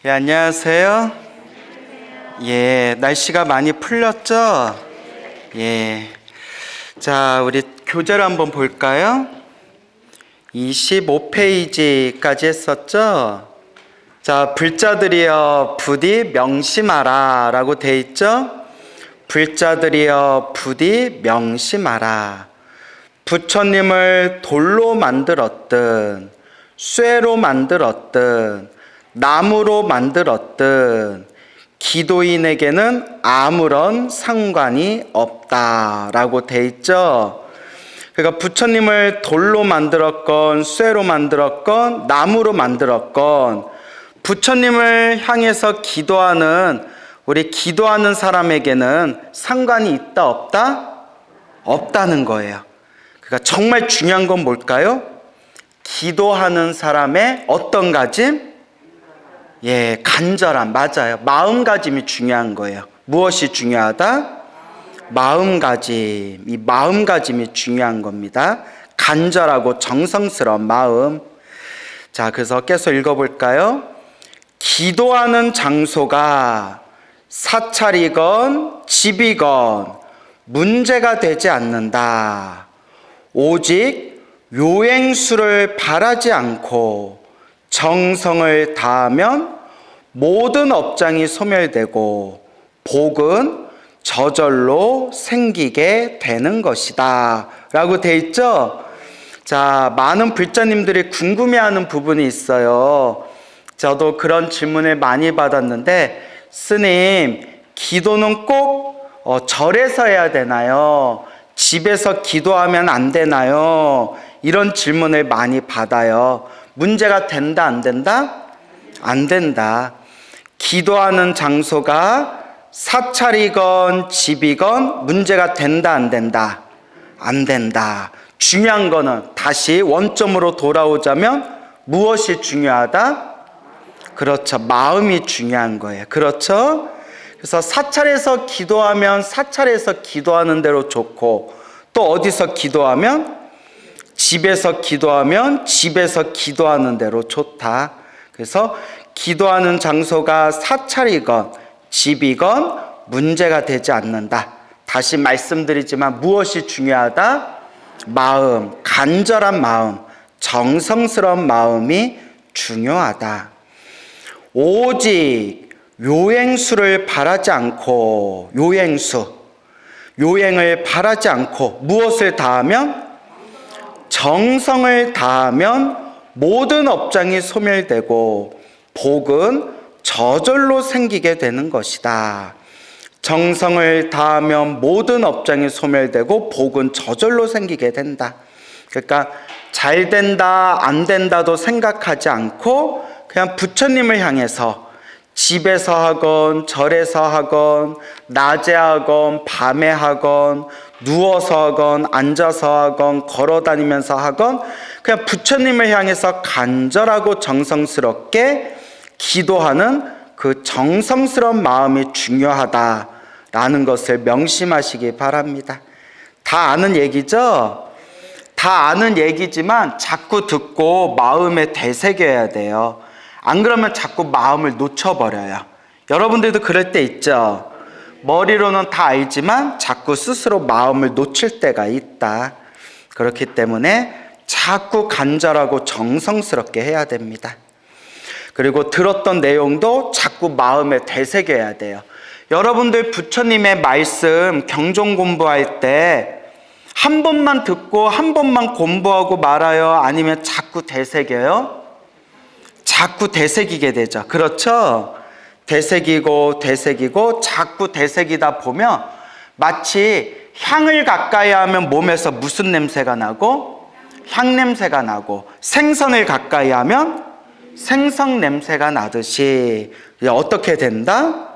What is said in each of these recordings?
예, 안녕하세요. 예, 날씨가 많이 풀렸죠? 예. 자, 우리 교재를 한번 볼까요? 25페이지까지 했었죠? 자, 불자들이여 부디 명심하라 라고 돼 있죠? 불자들이여 부디 명심하라. 부처님을 돌로 만들었든 쇠로 만들었든 나무로 만들었든 기도인에게는 아무런 상관이 없다라고 돼 있죠. 그러니까 부처님을 돌로 만들었건 쇠로 만들었건 나무로 만들었건 부처님을 향해서 기도하는 우리 기도하는 사람에게는 상관이 있다 없다? 없다는 거예요. 그러니까 정말 중요한 건 뭘까요? 기도하는 사람의 어떤 가짐? 예, 간절함. 맞아요. 마음가짐이 중요한 거예요. 무엇이 중요하다? 마음가짐. 이 마음가짐이 중요한 겁니다. 간절하고 정성스러운 마음. 자, 그래서 계속 읽어볼까요? 기도하는 장소가 사찰이건 집이건 문제가 되지 않는다. 오직 요행수를 바라지 않고 정성을 다하면 모든 업장이 소멸되고 복은 저절로 생기게 되는 것이다 라고 돼 있죠. 자, 많은 불자님들이 궁금해하는 부분이 있어요. 저도 그런 질문을 많이 받았는데, 스님, 기도는 꼭 절에서 해야 되나요? 집에서 기도하면 안 되나요? 이런 질문을 많이 받아요. 문제가 된다, 안 된다? 안 된다. 기도하는 장소가 사찰이건 집이건 문제가 된다, 안 된다? 안 된다. 중요한 거는 다시 원점으로 돌아오자면 무엇이 중요하다? 그렇죠. 마음이 중요한 거예요. 그렇죠? 그래서 사찰에서 기도하면 사찰에서 기도하는 대로 좋고, 또 어디서 기도하면 집에서 기도하면 집에서 기도하는 대로 좋다. 그래서 기도하는 장소가 사찰이건 집이건 문제가 되지 않는다. 다시 말씀드리지만 무엇이 중요하다? 마음, 간절한 마음, 정성스러운 마음이 중요하다. 오직 요행수를 바라지 않고, 요행을 바라지 않고 무엇을 다하면? 정성을 다하면 모든 업장이 소멸되고 복은 저절로 생기게 되는 것이다. 정성을 다하면 모든 업장이 소멸되고 복은 저절로 생기게 된다. 그러니까 잘 된다, 안 된다도 생각하지 않고 그냥 부처님을 향해서 집에서 하건 절에서 하건 낮에 하건 밤에 하건 누워서 하건 앉아서 하건 걸어다니면서 하건 그냥 부처님을 향해서 간절하고 정성스럽게 기도하는 그 정성스러운 마음이 중요하다라는 것을 명심하시기 바랍니다. 다 아는 얘기죠? 다 아는 얘기지만 자꾸 듣고 마음에 되새겨야 돼요. 안 그러면 자꾸 마음을 놓쳐버려요. 여러분들도 그럴 때 있죠? 머리로는 다 알지만 자꾸 스스로 마음을 놓칠 때가 있다. 그렇기 때문에 자꾸 간절하고 정성스럽게 해야 됩니다. 그리고 들었던 내용도 자꾸 마음에 되새겨야 돼요. 여러분들 부처님의 말씀 경종 공부할 때 한 번만 듣고 한 번만 공부하고 말아요? 아니면 자꾸 되새겨요? 자꾸 되새기게 되죠. 그렇죠? 되새기고 자꾸 되새기다 보면 마치 향을 가까이 하면 몸에서 무슨 냄새가 나고? 향 냄새가 나고, 생선을 가까이 하면 생선 냄새가 나듯이 어떻게 된다?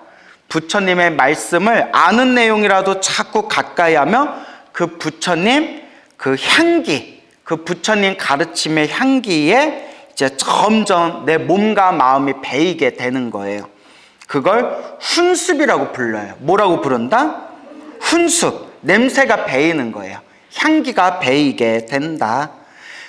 부처님의 말씀을 아는 내용이라도 자꾸 가까이 하면 그 부처님 그 향기, 그 부처님 가르침의 향기에 이제 점점 내 몸과 마음이 배이게 되는 거예요. 그걸 훈습이라고 불러요. 뭐라고 부른다? 훈습. 냄새가 배이는 거예요. 향기가 배이게 된다.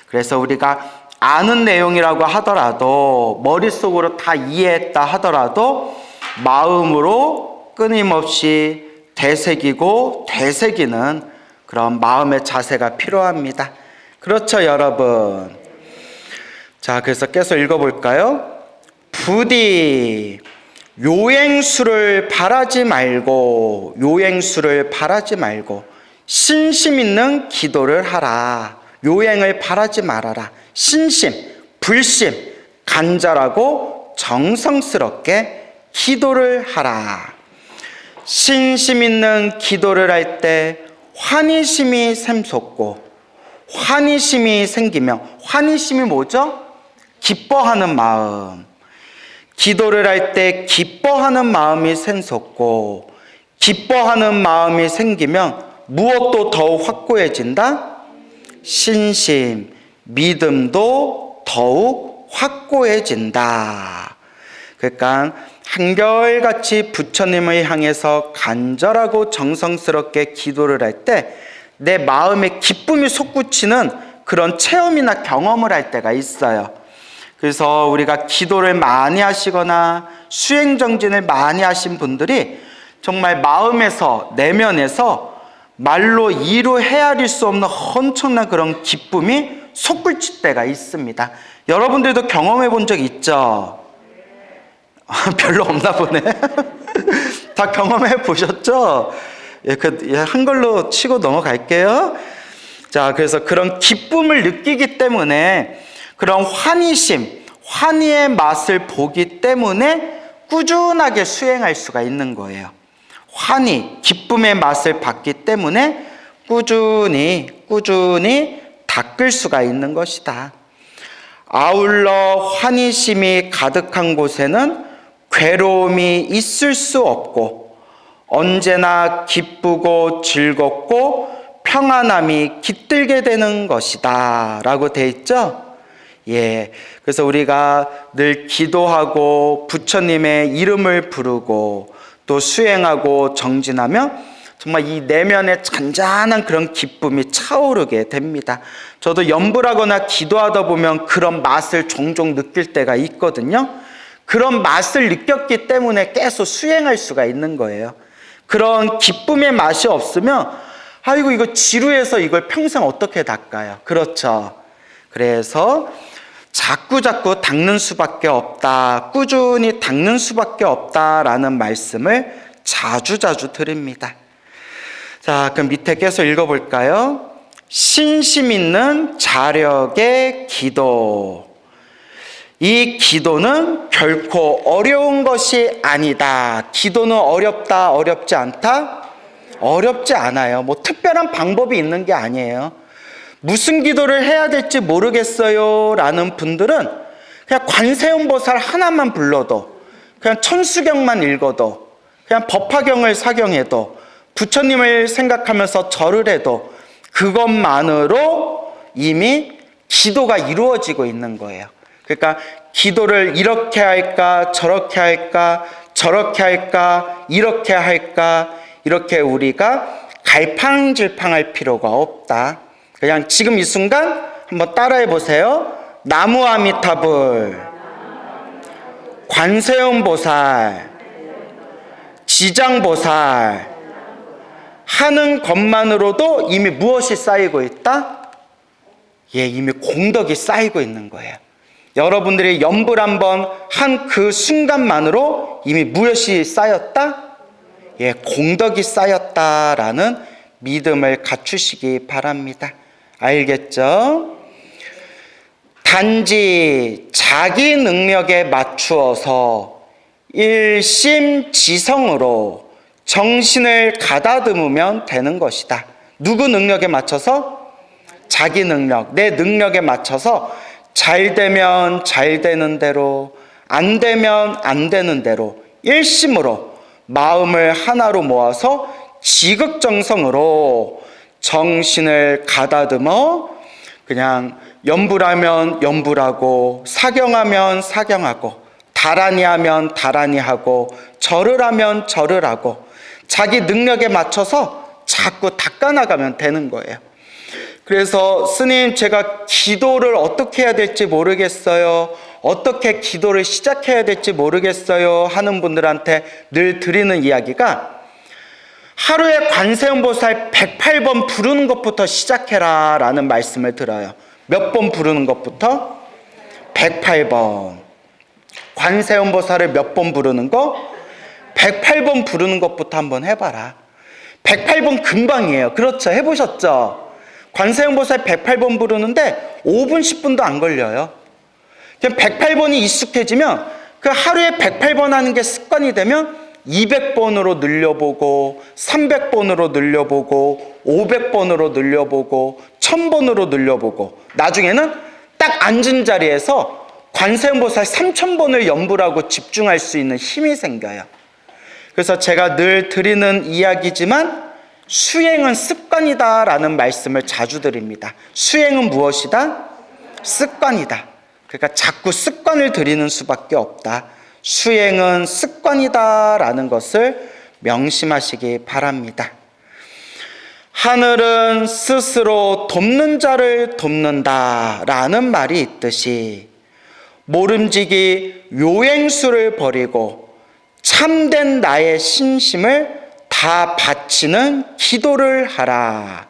그래서 우리가 아는 내용이라고 하더라도, 머릿속으로 다 이해했다 하더라도 마음으로 끊임없이 되새기고 되새기는 그런 마음의 자세가 필요합니다. 그렇죠, 여러분? 자, 그래서 계속 읽어볼까요? 부디 요행수를 바라지 말고, 요행수를 바라지 말고 신심 있는 기도를 하라. 요행을 바라지 말아라. 신심, 불심, 간절하고 정성스럽게 기도를 하라. 신심 있는 기도를 할 때 환희심이 샘솟고, 환희심이 생기면, 환희심이 뭐죠? 기뻐하는 마음. 기도를 할 때 기뻐하는 마음이 샘솟고, 기뻐하는 마음이 생기면 무엇도 더욱 확고해진다? 신심, 믿음도 더욱 확고해진다. 그러니까 한결같이 부처님을 향해서 간절하고 정성스럽게 기도를 할 때 내 마음에 기쁨이 솟구치는 그런 체험이나 경험을 할 때가 있어요. 그래서 우리가 기도를 많이 하시거나 수행정진을 많이 하신 분들이 정말 마음에서, 내면에서 말로 이루 헤아릴 수 없는 엄청난 그런 기쁨이 솟구칠 때가 있습니다. 여러분들도 경험해 본 적 있죠? 별로 없나 보네. 다 경험해 보셨죠? 한 걸로 치고 넘어갈게요. 자, 그래서 그런 기쁨을 느끼기 때문에, 그런 환희심, 환희의 맛을 보기 때문에 꾸준하게 수행할 수가 있는 거예요. 환희, 기쁨의 맛을 봤기 때문에 꾸준히 닦을 수가 있는 것이다. 아울러 환희심이 가득한 곳에는 괴로움이 있을 수 없고 언제나 기쁘고 즐겁고 평안함이 깃들게 되는 것이다 라고 돼 있죠. 예, 그래서 우리가 늘 기도하고 부처님의 이름을 부르고 또 수행하고 정진하면 정말 이 내면의 잔잔한 그런 기쁨이 차오르게 됩니다. 저도 염불하거나 기도하다 보면 그런 맛을 종종 느낄 때가 있거든요. 그런 맛을 느꼈기 때문에 계속 수행할 수가 있는 거예요. 그런 기쁨의 맛이 없으면 아이고 이거 지루해서 이걸 평생 어떻게 닦아요. 그렇죠. 그래서 자꾸 닦는 수밖에 없다. 꾸준히 닦는 수밖에 없다라는 말씀을 자주 드립니다. 자, 그럼 밑에 계속 읽어볼까요? 신심 있는 자력의 기도. 이 기도는 결코 어려운 것이 아니다. 기도는 어렵다, 어렵지 않다? 어렵지 않아요. 뭐 특별한 방법이 있는 게 아니에요. 무슨 기도를 해야 될지 모르겠어요 라는 분들은 그냥 관세음보살 하나만 불러도, 그냥 천수경만 읽어도, 그냥 법화경을 사경해도, 부처님을 생각하면서 절을 해도 그것만으로 이미 기도가 이루어지고 있는 거예요. 그러니까 기도를 이렇게 할까, 저렇게 할까, 저렇게 할까, 이렇게 할까, 이렇게 우리가 갈팡질팡할 필요가 없다. 그냥 지금 이 순간 한번 따라해 보세요. 나무아미타불, 관세음보살, 지장보살 하는 것만으로도 이미 무엇이 쌓이고 있다? 예, 이미 공덕이 쌓이고 있는 거예요. 여러분들이 염불 한번 한 그 순간만으로 이미 무엇이 쌓였다? 예, 공덕이 쌓였다라는 믿음을 갖추시기 바랍니다. 알겠죠? 단지 자기 능력에 맞추어서 일심지성으로 정신을 가다듬으면 되는 것이다. 누구 능력에 맞춰서? 자기 능력, 내 능력에 맞춰서 잘 되면 잘 되는 대로, 안 되면 안 되는 대로 일심으로 마음을 하나로 모아서 지극정성으로 정신을 가다듬어 그냥 염불하면 염불하고, 사경하면 사경하고, 다라니 하면 다라니 하고, 절을 하면 절을 하고 자기 능력에 맞춰서 자꾸 닦아나가면 되는 거예요. 그래서 스님, 제가 기도를 어떻게 해야 될지 모르겠어요. 어떻게 기도를 시작해야 될지 모르겠어요 하는 분들한테 늘 드리는 이야기가, 하루에 관세음보살 108번 부르는 것부터 시작해라 라는 말씀을 들어요. 몇 번 부르는 것부터? 108번. 관세음보살을 몇 번 부르는 거? 108번 부르는 것부터 한번 해봐라. 108번 금방이에요. 그렇죠? 해보셨죠? 관세음보살 108번 부르는데 5분, 10분도 안 걸려요. 108번이 익숙해지면, 그 하루에 108번 하는 게 습관이 되면 200번으로 늘려보고, 300번으로 늘려보고, 500번으로 늘려보고, 1000번으로 늘려보고, 나중에는 딱 앉은 자리에서 관세음보살 3000번을 연불하고 집중할 수 있는 힘이 생겨요. 그래서 제가 늘 드리는 이야기지만, 수행은 습관이다 라는 말씀을 자주 드립니다. 수행은 무엇이다? 습관이다. 그러니까 자꾸 습관을 들이는 수밖에 없다. 수행은 습관이다 라는 것을 명심하시기 바랍니다. 하늘은 스스로 돕는 자를 돕는다 라는 말이 있듯이, 모름지기 요행수를 버리고 참된 나의 신심을 다 바치는 기도를 하라.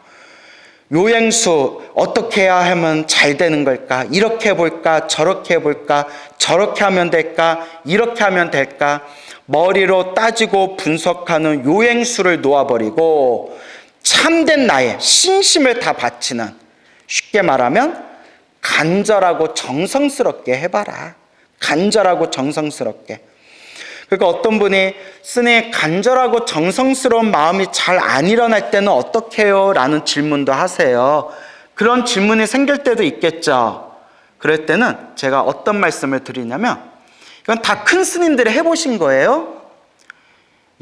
요행수, 어떻게 해야 하면 잘 되는 걸까? 이렇게 해볼까? 저렇게 해볼까? 저렇게 하면 될까? 이렇게 하면 될까? 머리로 따지고 분석하는 요행수를 놓아버리고 참된 나의 신심을 다 바치는, 쉽게 말하면 간절하고 정성스럽게 해봐라. 간절하고 정성스럽게. 그러니까 어떤 분이, 스님, 간절하고 정성스러운 마음이 잘 안 일어날 때는 어떻게 해요? 라는 질문도 하세요. 그런 질문이 생길 때도 있겠죠. 그럴 때는 제가 어떤 말씀을 드리냐면, 이건 다 큰 스님들이 해보신 거예요.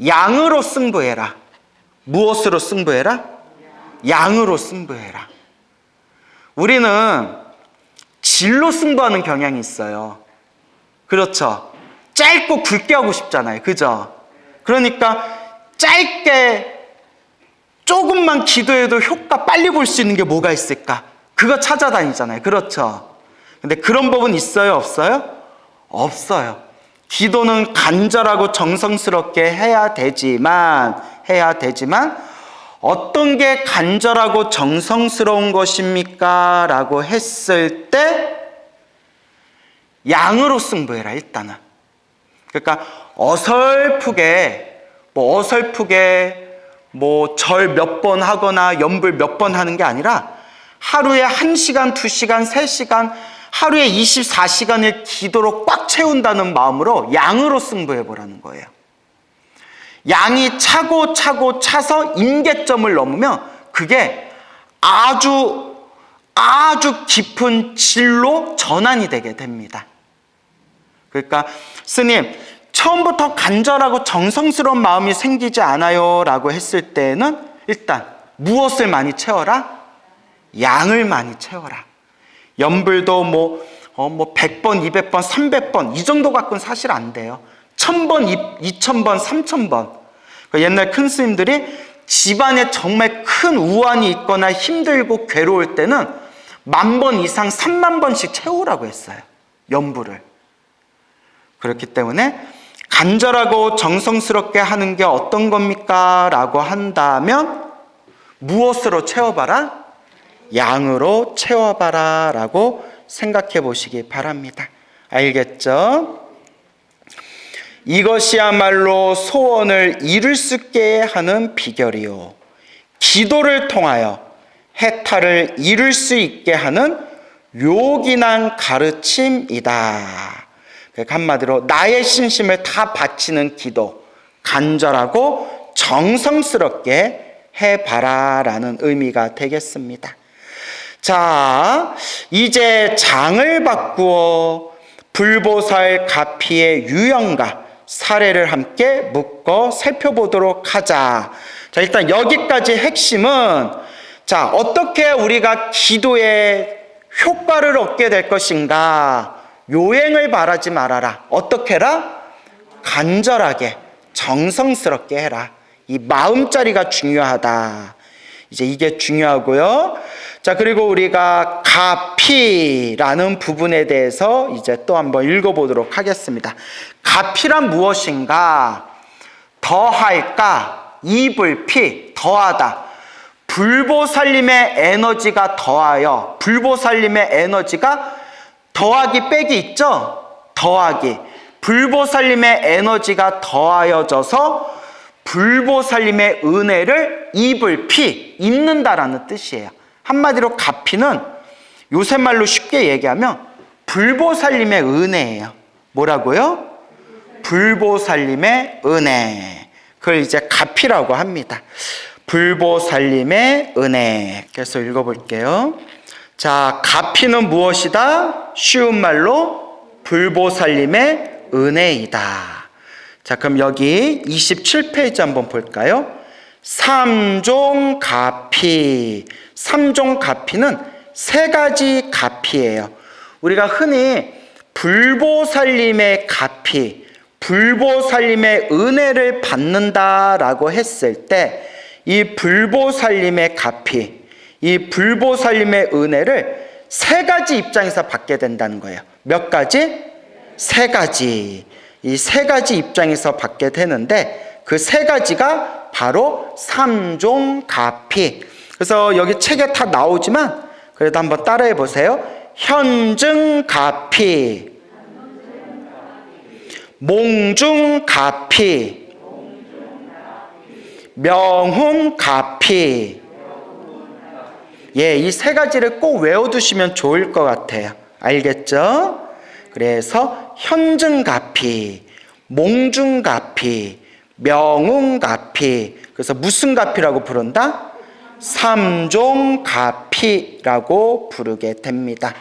양으로 승부해라. 무엇으로 승부해라? 양으로 승부해라. 우리는 질로 승부하는 경향이 있어요. 그렇죠? 짧고 굵게 하고 싶잖아요. 그죠? 그러니까 짧게 조금만 기도해도 효과 빨리 볼 수 있는 게 뭐가 있을까? 그거 찾아다니잖아요. 그렇죠? 근데 그런 법은 있어요? 없어요? 없어요. 기도는 간절하고 정성스럽게 해야 되지만 어떤 게 간절하고 정성스러운 것입니까? 라고 했을 때 양으로 승부해라, 일단은. 그러니까 어설프게 절 몇 번 하거나 연불 몇 번 하는 게 아니라, 하루에 1시간, 2시간, 3시간, 하루에 24시간을 기도로 꽉 채운다는 마음으로 양으로 승부해 보라는 거예요. 양이 차고 차서 임계점을 넘으면 그게 아주 깊은 질로 전환이 되게 됩니다. 그러니까 스님, 처음부터 간절하고 정성스러운 마음이 생기지 않아요 라고 했을 때는 일단 무엇을 많이 채워라? 양을 많이 채워라. 연불도 100번, 200번, 300번 이 정도 갖고는 사실 안 돼요. 1000번, 2000번, 3000번. 옛날 큰 스님들이 집안에 정말 큰 우환이 있거나 힘들고 괴로울 때는 10,000번 이상 30,000번씩 채우라고 했어요. 연불을. 그렇기 때문에 간절하고 정성스럽게 하는 게 어떤 겁니까? 라고 한다면 무엇으로 채워봐라? 양으로 채워봐라 라고 생각해 보시기 바랍니다. 알겠죠? 이것이야말로 소원을 이룰 수 있게 하는 비결이요, 기도를 통하여 해탈을 이룰 수 있게 하는 요긴한 가르침이다. 한마디로 나의 신심을 다 바치는 기도, 간절하고 정성스럽게 해봐라 라는 의미가 되겠습니다. 자, 이제 장을 바꾸어 불보살 가피의 유형과 사례를 함께 묶어 살펴보도록 하자. 자, 일단 여기까지 핵심은, 자, 어떻게 우리가 기도에 효과를 얻게 될 것인가? 요행을 바라지 말아라. 어떻게 해라? 간절하게, 정성스럽게 해라. 이 마음자리가 중요하다. 이제 이게 중요하고요. 자, 그리고 우리가 가피라는 부분에 대해서 이제 또 한번 읽어보도록 하겠습니다. 가피란 무엇인가? 더할까? 이불피, 더하다. 불보살림의 에너지가 더하여, 불보살림의 에너지가 더하기 빼기 있죠? 더하기. 불보살림의 에너지가 더하여져서 불보살림의 은혜를 입을피, 입는다라는 뜻이에요. 한마디로 가피는 요새 말로 쉽게 얘기하면 불보살림의 은혜예요. 뭐라고요? 불보살림의 은혜. 그걸 이제 가피라고 합니다. 불보살림의 은혜. 그래서 읽어볼게요. 자, 가피는 무엇이다? 쉬운 말로 불보살림의 은혜이다. 자, 그럼 여기 27페이지 한번 볼까요? 삼종 가피. 삼종 가피는 세 가지 가피예요. 우리가 흔히 불보살림의 가피, 불보살림의 은혜를 받는다라고 했을 때 이 불보살림의 가피, 이 불보살림의 은혜를 세 가지 입장에서 받게 된다는 거예요. 몇 가지? 세 가지. 이 세 가지 입장에서 받게 되는데 그 세 가지가 바로 삼종 가피. 그래서 여기 책에 다 나오지만 그래도 한번 따라해 보세요. 현증 가피, 몽중 가피, 명훈 가피. 예, 이 세 가지를 꼭 외워두시면 좋을 것 같아요. 알겠죠? 그래서 현증가피, 몽중가피, 명운가피. 그래서 무슨 가피라고 부른다? 삼종가피라고 부르게 됩니다.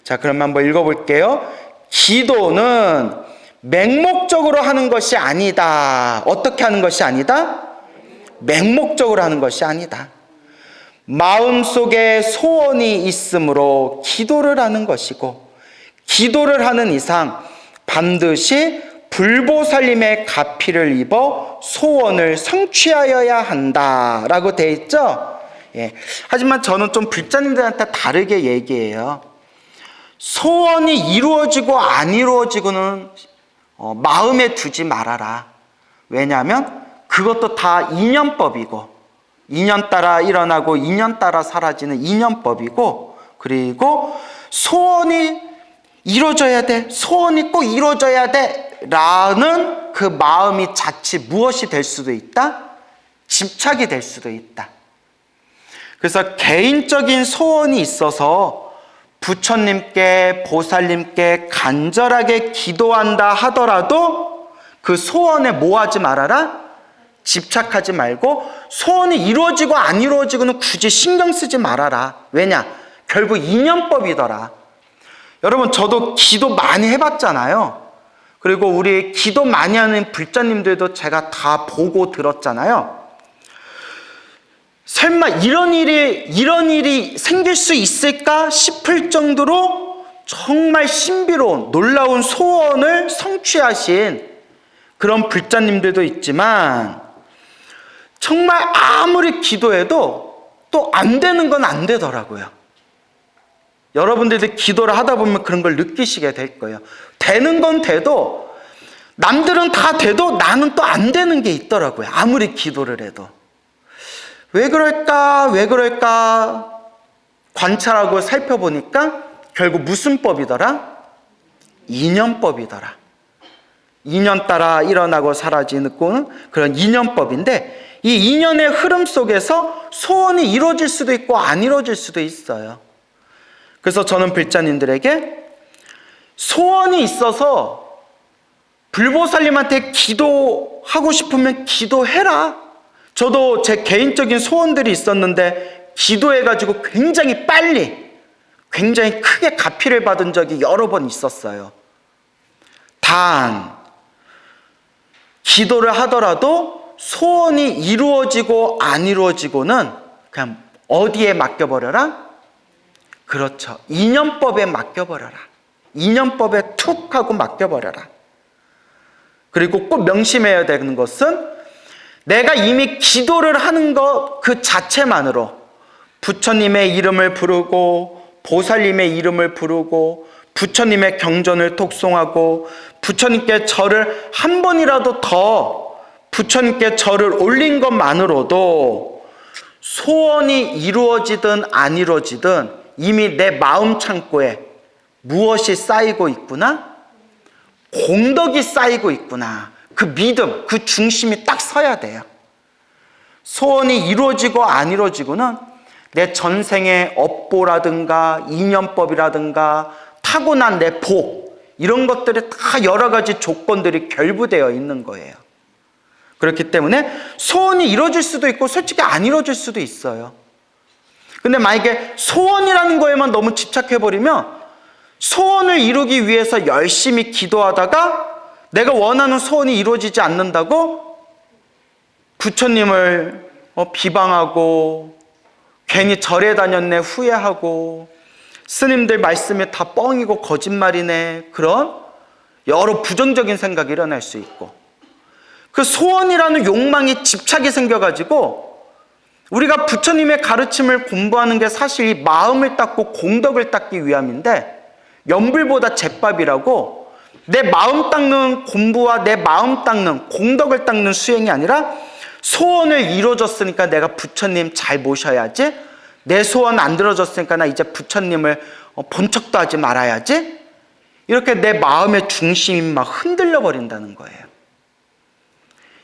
자, 그럼 한번 읽어볼게요. 기도는 맹목적으로 하는 것이 아니다. 어떻게 하는 것이 아니다? 맹목적으로 하는 것이 아니다. 마음속에 소원이 있으므로 기도를 하는 것이고, 기도를 하는 이상 반드시 불보살림의 가피를 입어 소원을 성취하여야 한다라고 돼 있죠? 예. 하지만 저는 좀 불자님들한테 다르게 얘기해요. 소원이 이루어지고 안 이루어지고는 마음에 두지 말아라. 왜냐하면 그것도 다 인연법이고, 인연 따라 일어나고 인연 따라 사라지는 인연법이고, 그리고 소원이 이루어져야 돼, 소원이 꼭 이루어져야 돼 라는 그 마음이 자칫 무엇이 될 수도 있다? 집착이 될 수도 있다. 그래서 개인적인 소원이 있어서 부처님께, 보살님께 간절하게 기도한다 하더라도 그 소원에 뭐 하지 말아라? 집착하지 말고, 소원이 이루어지고 안 이루어지고는 굳이 신경 쓰지 말아라. 왜냐? 결국 인연법이더라. 여러분, 저도 기도 많이 해봤잖아요. 그리고 우리 기도 많이 하는 불자님들도 제가 다 보고 들었잖아요. 설마 이런 일이 생길 수 있을까 싶을 정도로 정말 신비로운 놀라운 소원을 성취하신 그런 불자님들도 있지만, 정말 아무리 기도해도 또 안 되는 건 안 되더라고요. 여러분들도 기도를 하다 보면 그런 걸 느끼시게 될 거예요. 되는 건 돼도, 남들은 다 돼도 나는 또 안 되는 게 있더라고요. 아무리 기도를 해도. 왜 그럴까 관찰하고 살펴보니까 결국 무슨 법이더라? 인연법이더라. 인연 따라 일어나고 사라지는 그런 인연법인데, 이 인연의 흐름 속에서 소원이 이루어질 수도 있고 안 이루어질 수도 있어요. 그래서 저는 불자님들에게 소원이 있어서 불보살님한테 기도하고 싶으면 기도해라. 저도 제 개인적인 소원들이 있었는데 기도해가지고 굉장히 빨리, 굉장히 크게 가피를 받은 적이 여러 번 있었어요. 단, 기도를 하더라도 소원이 이루어지고 안 이루어지고는 그냥 어디에 맡겨버려라? 그렇죠. 인연법에 맡겨버려라. 인연법에 툭 하고 맡겨버려라. 그리고 꼭 명심해야 되는 것은 내가 이미 기도를 하는 것 그 자체만으로 부처님의 이름을 부르고 보살님의 이름을 부르고 부처님의 경전을 독송하고 부처님께 절을 한 번이라도 더 부처님께 절을 올린 것만으로도 소원이 이루어지든 안 이루어지든 이미 내 마음 창고에 무엇이 쌓이고 있구나? 공덕이 쌓이고 있구나. 그 믿음, 그 중심이 딱 서야 돼요. 소원이 이루어지고 안 이루어지고는 내 전생의 업보라든가 인연법이라든가 타고난 내 복, 이런 것들이 다 여러 가지 조건들이 결부되어 있는 거예요. 그렇기 때문에 소원이 이루어질 수도 있고 솔직히 안 이루어질 수도 있어요. 근데 만약에 소원이라는 거에만 너무 집착해버리면 소원을 이루기 위해서 열심히 기도하다가 내가 원하는 소원이 이루어지지 않는다고 부처님을 비방하고 괜히 절에 다녔네 후회하고 스님들 말씀이 다 뻥이고 거짓말이네, 그런 여러 부정적인 생각이 일어날 수 있고, 그 소원이라는 욕망에 집착이 생겨가지고 우리가 부처님의 가르침을 공부하는 게 사실 이 마음을 닦고 공덕을 닦기 위함인데, 연불보다 제밥이라고 내 마음 닦는 공부와 내 마음 닦는 공덕을 닦는 수행이 아니라 소원을 이루어졌으니까 내가 부처님 잘 모셔야지, 내 소원 안 들어졌으니까 나 이제 부처님을 본 척도 하지 말아야지, 이렇게 내 마음의 중심이 막 흔들려 버린다는 거예요.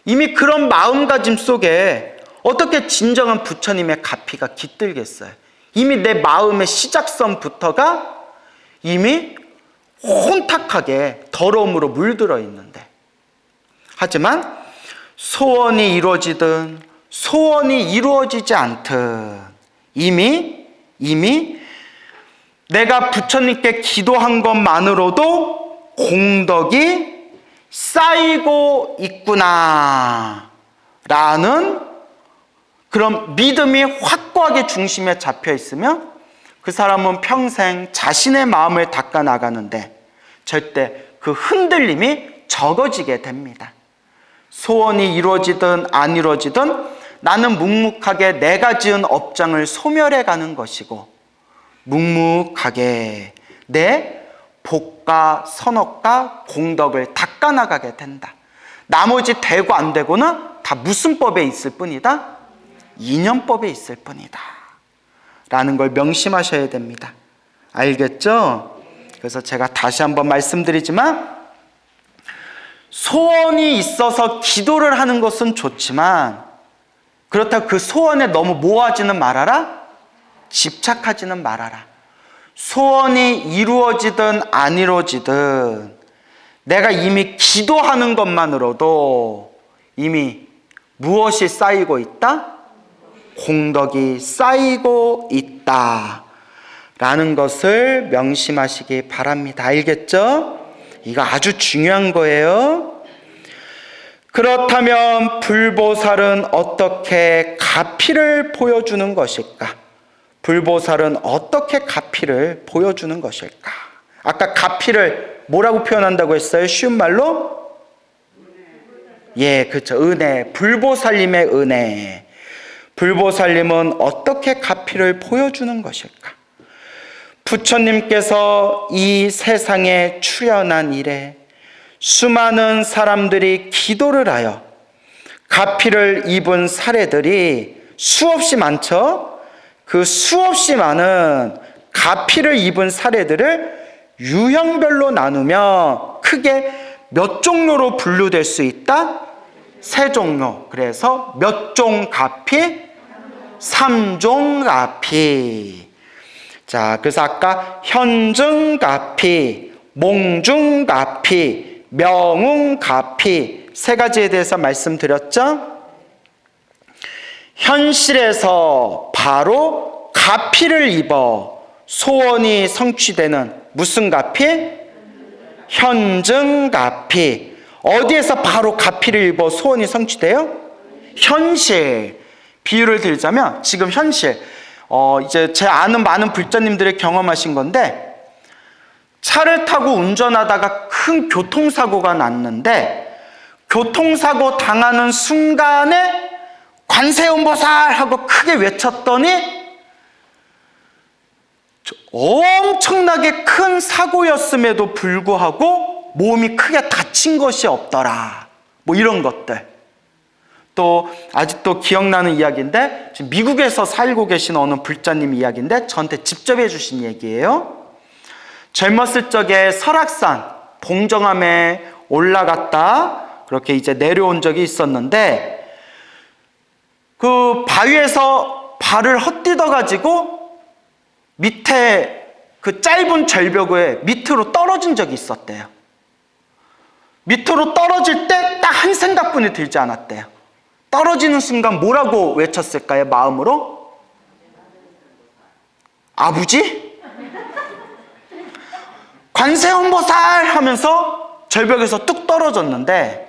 이미 그런 마음가짐 속에 어떻게 진정한 부처님의 가피가 깃들겠어요. 이미 내 마음의 시작선부터가 이미 혼탁하게 더러움으로 물들어 있는데, 하지만 소원이 이루어지든 소원이 이루어지지 않든 이미 내가 부처님께 기도한 것만으로도 공덕이 쌓이고 있구나 라는 그런 믿음이 확고하게 중심에 잡혀 있으면 그 사람은 평생 자신의 마음을 닦아 나가는데 절대 그 흔들림이 적어지게 됩니다. 소원이 이루어지든 안 이루어지든 나는 묵묵하게 내가 지은 업장을 소멸해 가는 것이고, 묵묵하게 내 복과 선업과 공덕을 닦아 나가게 된다. 나머지 되고 안 되고는 다 무슨 법에 있을 뿐이다? 인연법에 있을 뿐이다 라는 걸 명심하셔야 됩니다. 알겠죠? 그래서 제가 다시 한번 말씀드리지만, 소원이 있어서 기도를 하는 것은 좋지만 그렇다고 그 소원에 너무 모아지는 말아라? 집착하지는 말아라. 소원이 이루어지든 안 이루어지든 내가 이미 기도하는 것만으로도 이미 무엇이 쌓이고 있다? 공덕이 쌓이고 있다 라는 것을 명심하시기 바랍니다. 알겠죠? 이거 아주 중요한 거예요. 그렇다면 불보살은 어떻게 가피를 보여주는 것일까? 불보살은 어떻게 가피를 보여주는 것일까? 아까 가피를 뭐라고 표현한다고 했어요? 쉬운 말로? 예, 그렇죠. 은혜. 불보살님의 은혜. 불보살님은 어떻게 가피를 보여주는 것일까? 부처님께서 이 세상에 출현한 이래 수많은 사람들이 기도를 하여 가피를 입은 사례들이 수없이 많죠? 그 수없이 많은 가피를 입은 사례들을 유형별로 나누면 크게 몇 종류로 분류될 수 있다? 3종류. 그래서 몇 종 가피? 3종 가피. 자, 그래서 아까 현증가피, 몽중가피, 명웅가피 3가지에 대해서 말씀드렸죠? 현실에서 바로 가피를 입어 소원이 성취되는 무슨 가피? 현증가피. 어디에서 바로 가피를 입어 소원이 성취돼요? 현실. 비유를 들자면 지금 현실, 이제 제 아는 많은 불자님들이 경험하신 건데, 차를 타고 운전하다가 큰 교통사고가 났는데 교통사고 당하는 순간에 관세음보살 하고 크게 외쳤더니 엄청나게 큰 사고였음에도 불구하고 몸이 크게 다친 것이 없더라. 뭐 이런 것들. 또 아직도 기억나는 이야기인데, 지금 미국에서 살고 계신 어느 불자님 이야기인데 저한테 직접 해주신 얘기예요. 젊었을 적에 설악산 봉정암에 올라갔다 그렇게 이제 내려온 적이 있었는데, 그 바위에서 발을 헛디뎌 가지고 밑에 그 짧은 절벽에 밑으로 떨어진 적이 있었대요. 밑으로 떨어질 때 딱 한 생각뿐이 들지 않았대요. 떨어지는 순간 뭐라고 외쳤을까요? 마음으로? 아버지? 관세음보살 하면서 절벽에서 뚝 떨어졌는데,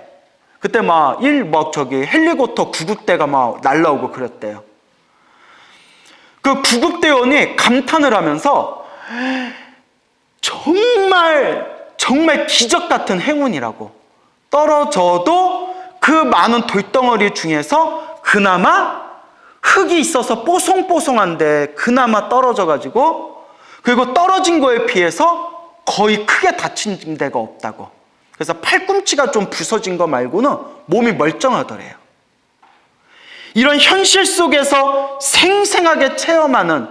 그때 막 헬리콥터 구급대가 막 날라오고 그랬대요. 그 구급대원이 감탄을 하면서 정말 기적 같은 행운이라고, 떨어져도 그 많은 돌덩어리 중에서 그나마 흙이 있어서 뽀송뽀송한데 그나마 떨어져가지고, 그리고 떨어진 거에 비해서 거의 크게 다친 데가 없다고. 그래서 팔꿈치가 좀 부서진 거 말고는 몸이 멀쩡하더래요. 이런 현실 속에서 생생하게 체험하는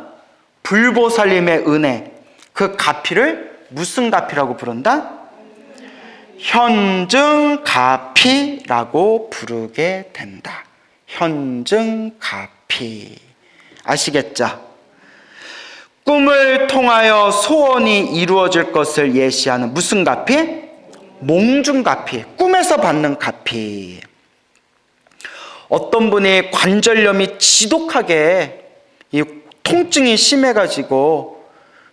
불보살님의 은혜, 그 가피를 무슨 가피라고 부른다? 현증가피라고 부르게 된다. 현증가피. 아시겠죠? 꿈을 통하여 소원이 이루어질 것을 예시하는 무슨 가피? 몽중가피. 꿈에서 받는 가피. 어떤 분이 관절염이 지독하게 이 통증이 심해가지고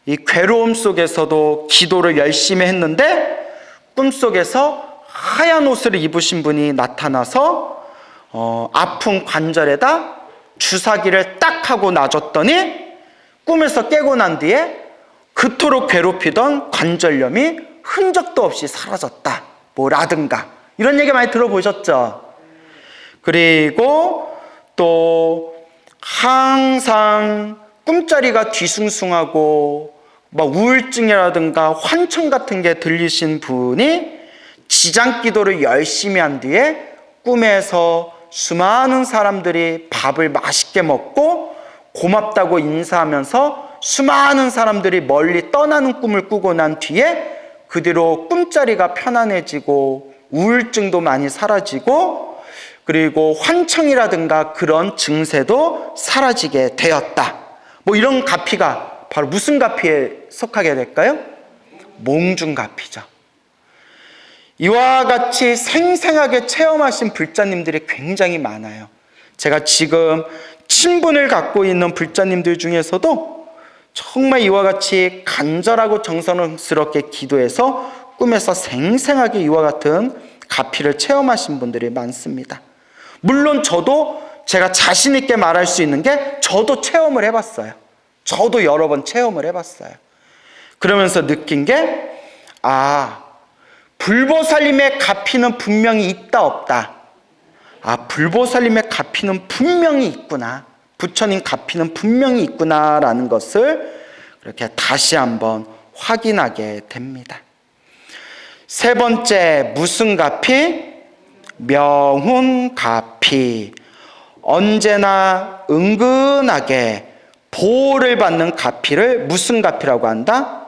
이 괴로움 속에서도 기도를 열심히 했는데, 꿈속에서 하얀 옷을 입으신 분이 나타나서 아픈 관절에다 주사기를 딱 하고 놔줬더니 꿈에서 깨고 난 뒤에 그토록 괴롭히던 관절염이 흔적도 없이 사라졌다, 라든가 이런 얘기 많이 들어보셨죠? 그리고 또 항상 꿈자리가 뒤숭숭하고 막 우울증이라든가 환청 같은 게 들리신 분이 지장기도를 열심히 한 뒤에 꿈에서 수많은 사람들이 밥을 맛있게 먹고 고맙다고 인사하면서 수많은 사람들이 멀리 떠나는 꿈을 꾸고 난 뒤에 그 뒤로 꿈자리가 편안해지고 우울증도 많이 사라지고, 그리고 환청이라든가 그런 증세도 사라지게 되었다. 이런 가피가 바로 무슨 가피에 속하게 될까요? 몽중가피죠. 이와 같이 생생하게 체험하신 불자님들이 굉장히 많아요. 제가 지금 친분을 갖고 있는 불자님들 중에서도 정말 이와 같이 간절하고 정성스럽게 기도해서 꿈에서 생생하게 이와 같은 가피를 체험하신 분들이 많습니다. 물론 저도 제가 자신 있게 말할 수 있는 게, 저도 체험을 해봤어요. 저도 여러 번 체험을 해봤어요. 그러면서 느낀 게, 불보살님의 가피는 분명히 있다 없다. 불보살님의 가피는 분명히 있구나. 부처님 가피는 분명히 있구나라는 것을 그렇게 다시 한번 확인하게 됩니다. 세 번째, 무슨 가피? 명훈가피. 언제나 은근하게 보호를 받는 가피를 무슨 가피라고 한다?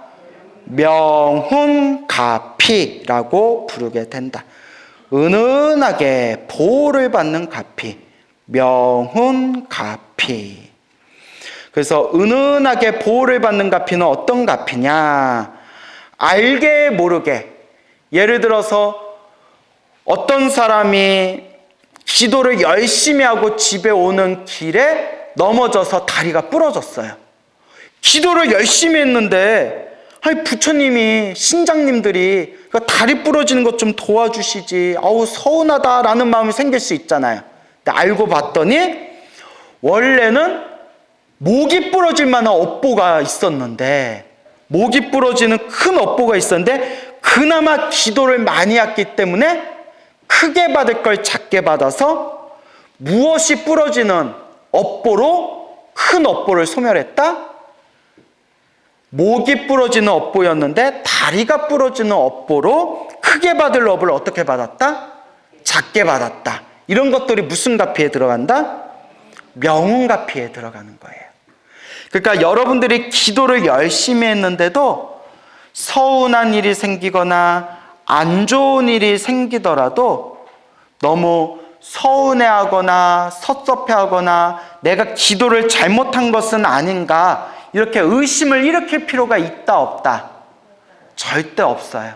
명훈가피라고 부르게 된다. 은은하게 보호를 받는 가피, 명훈가피. 그래서 은은하게 보호를 받는 가피는 어떤 가피냐? 알게 모르게, 예를 들어서 어떤 사람이 기도를 열심히 하고 집에 오는 길에 넘어져서 다리가 부러졌어요. 기도를 열심히 했는데, 부처님이, 신장님들이 다리 부러지는 것 좀 도와주시지, 서운하다라는 마음이 생길 수 있잖아요. 근데 알고 봤더니 원래는 목이 부러질 만한 업보가 있었는데, 목이 부러지는 큰 업보가 있었는데 그나마 기도를 많이 했기 때문에 그 크게 받을 걸 작게 받아서 무엇이 부러지는 업보로 큰 업보를 소멸했다? 목이 부러지는 업보였는데 다리가 부러지는 업보로 크게 받을 업을 어떻게 받았다? 작게 받았다. 이런 것들이 무슨 가피에 들어간다? 명운가피에 들어가는 거예요. 그러니까 여러분들이 기도를 열심히 했는데도 서운한 일이 생기거나 안 좋은 일이 생기더라도 너무 서운해하거나 섭섭해하거나 내가 기도를 잘못한 것은 아닌가 이렇게 의심을 일으킬 필요가 있다 없다? 절대 없어요.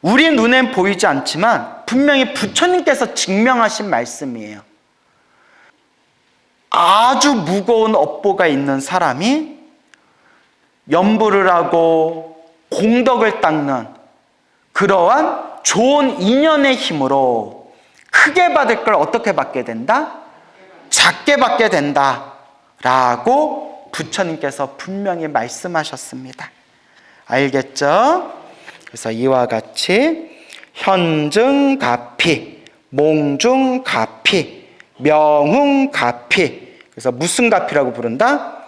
우리 눈엔 보이지 않지만 분명히 부처님께서 증명하신 말씀이에요. 아주 무거운 업보가 있는 사람이 연부를 하고 공덕을 닦는 그러한 좋은 인연의 힘으로 크게 받을 걸 어떻게 받게 된다? 작게 받게 된다 라고 부처님께서 분명히 말씀하셨습니다. 알겠죠? 그래서 이와 같이 현증가피, 몽중가피, 명운가피. 그래서 무슨 가피라고 부른다?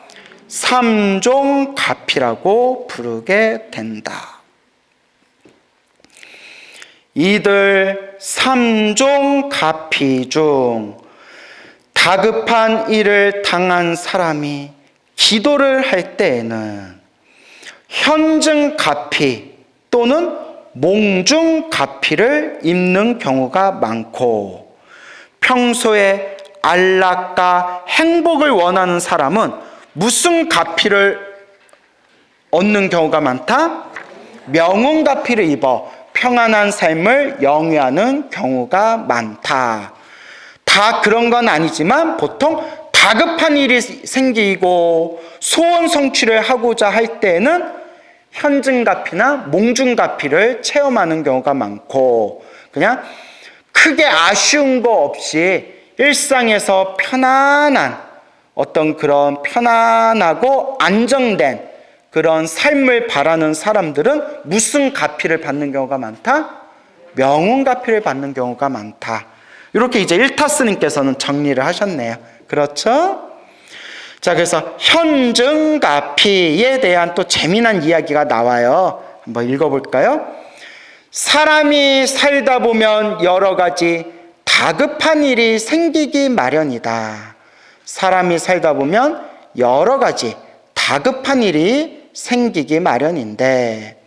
삼종가피라고 부르게 된다. 이들 삼종가피 중 다급한 일을 당한 사람이 기도를 할 때에는 현증가피 또는 몽중가피를 입는 경우가 많고, 평소에 안락과 행복을 원하는 사람은 무슨 가피를 얻는 경우가 많다? 명운가피를 입어 평안한 삶을 영위하는 경우가 많다. 다 그런 건 아니지만 보통 다급한 일이 생기고 소원 성취를 하고자 할 때에는 현증가피나 몽중가피를 체험하는 경우가 많고, 그냥 크게 아쉬운 거 없이 일상에서 편안한 어떤 그런 편안하고 안정된 그런 삶을 바라는 사람들은 무슨 가피를 받는 경우가 많다? 명운가피를 받는 경우가 많다. 이렇게 이제 일타스님께서는 정리를 하셨네요. 그렇죠? 자, 그래서 현증가피에 대한 또 재미난 이야기가 나와요. 한번 읽어볼까요? 사람이 살다 보면 여러 가지 다급한 일이 생기기 마련이다. 사람이 살다 보면 여러 가지 다급한 일이 생기기 마련인데,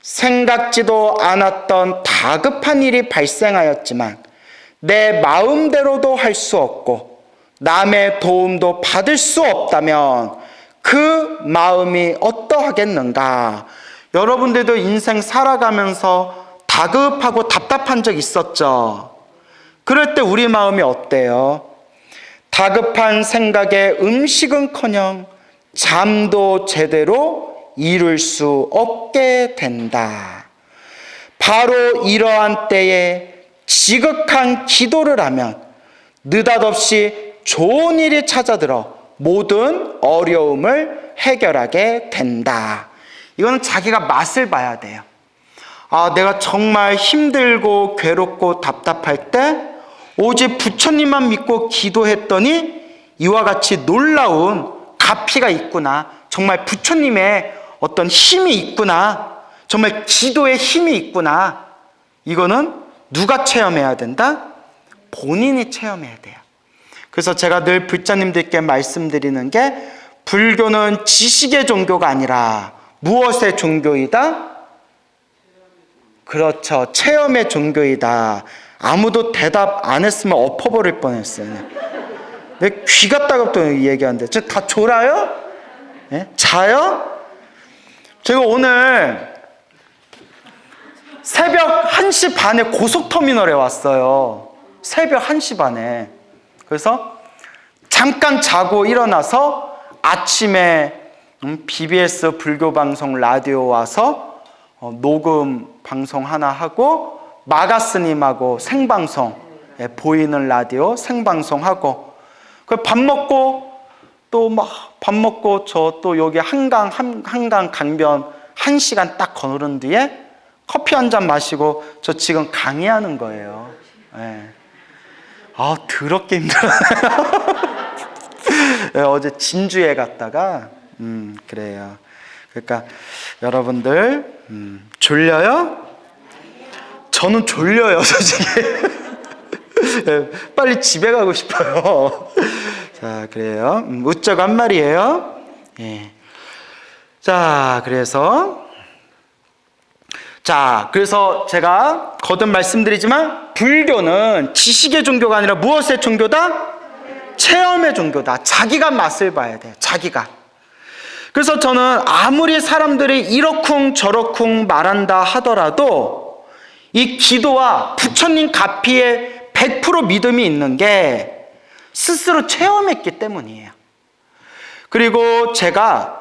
생각지도 않았던 다급한 일이 발생하였지만 내 마음대로도 할 수 없고 남의 도움도 받을 수 없다면 그 마음이 어떠하겠는가? 여러분들도 인생 살아가면서 다급하고 답답한 적 있었죠? 그럴 때 우리 마음이 어때요? 다급한 생각에 음식은커녕 잠도 제대로 이룰 수 없게 된다. 바로 이러한 때에 지극한 기도를 하면 느닷없이 좋은 일이 찾아들어 모든 어려움을 해결하게 된다. 이거는 자기가 맛을 봐야 돼요. 아, 내가 정말 힘들고 괴롭고 답답할 때 오직 부처님만 믿고 기도했더니 이와 같이 놀라운 가피가 있구나. 정말 부처님의 어떤 힘이 있구나. 정말 기도의 힘이 있구나. 이거는 누가 체험해야 된다? 본인이 체험해야 돼요. 그래서 제가 늘 불자님들께 말씀드리는 게, 불교는 지식의 종교가 아니라 무엇의 종교이다? 그렇죠. 체험의 종교이다. 아무도 대답 안 했으면 엎어버릴 뻔했어요. 내 귀가 따갑다고 얘기하는데 저 다 졸아요? 네? 자요? 제가 오늘 새벽 1시 반에 고속터미널에 왔어요. 새벽 1시 반에. 그래서 잠깐 자고 일어나서 아침에 BBS 불교방송 라디오 와서 녹음 방송 하나 하고, 마가스님하고 생방송, 보이는 라디오 생방송하고, 밥 먹고 또 막 밥 먹고 저 또 여기 한강 강변 1시간 딱 거른 뒤에 커피 한 잔 마시고 저 지금 강의하는 거예요. 예. 더럽게 힘들어요. 예, 어제 진주에 갔다가 그래요. 그러니까 여러분들 졸려요? 저는 졸려요, 솔직히. 예, 빨리 집에 가고 싶어요. 자, 그래요. 웃자고 한 말이에요. 예. 자, 그래서 제가 거듭 말씀드리지만 불교는 지식의 종교가 아니라 무엇의 종교다? 체험의 종교다. 자기가 맛을 봐야 돼. 자기가. 그래서 저는 아무리 사람들이 이러쿵 저러쿵 말한다 하더라도 이 기도와 부처님 가피에 100% 믿음이 있는 게 스스로 체험했기 때문이에요. 그리고 제가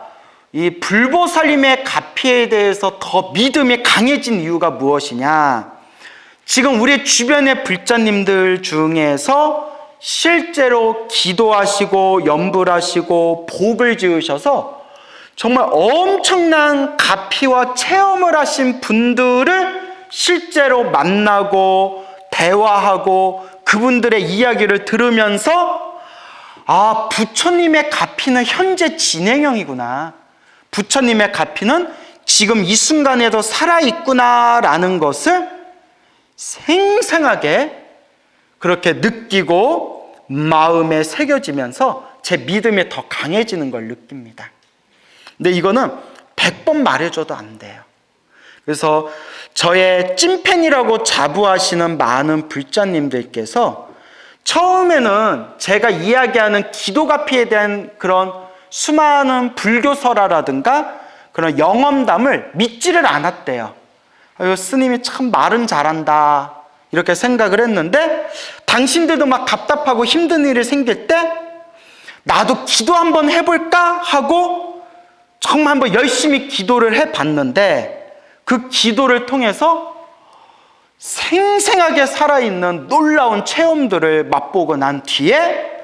이 불보살님의 가피에 대해서 더 믿음이 강해진 이유가 무엇이냐? 지금 우리 주변의 불자님들 중에서 실제로 기도하시고 염불하시고 복을 지으셔서 정말 엄청난 가피와 체험을 하신 분들을 실제로 만나고 대화하고 그분들의 이야기를 들으면서 부처님의 가피는 현재 진행형이구나. 부처님의 가피는 지금 이 순간에도 살아있구나라는 것을 생생하게 그렇게 느끼고 마음에 새겨지면서 제 믿음이 더 강해지는 걸 느낍니다. 근데 이거는 100번 말해줘도 안 돼요. 그래서 저의 찐팬이라고 자부하시는 많은 불자님들께서 처음에는 제가 이야기하는 기도가피에 대한 그런 수많은 불교설화라든가 그런 영험담을 믿지를 않았대요. 스님이 참 말은 잘한다 이렇게 생각을 했는데 당신들도 막 답답하고 힘든 일이 생길 때 나도 기도 한번 해볼까 하고 정말 한번 열심히 기도를 해봤는데 그 기도를 통해서 생생하게 살아있는 놀라운 체험들을 맛보고 난 뒤에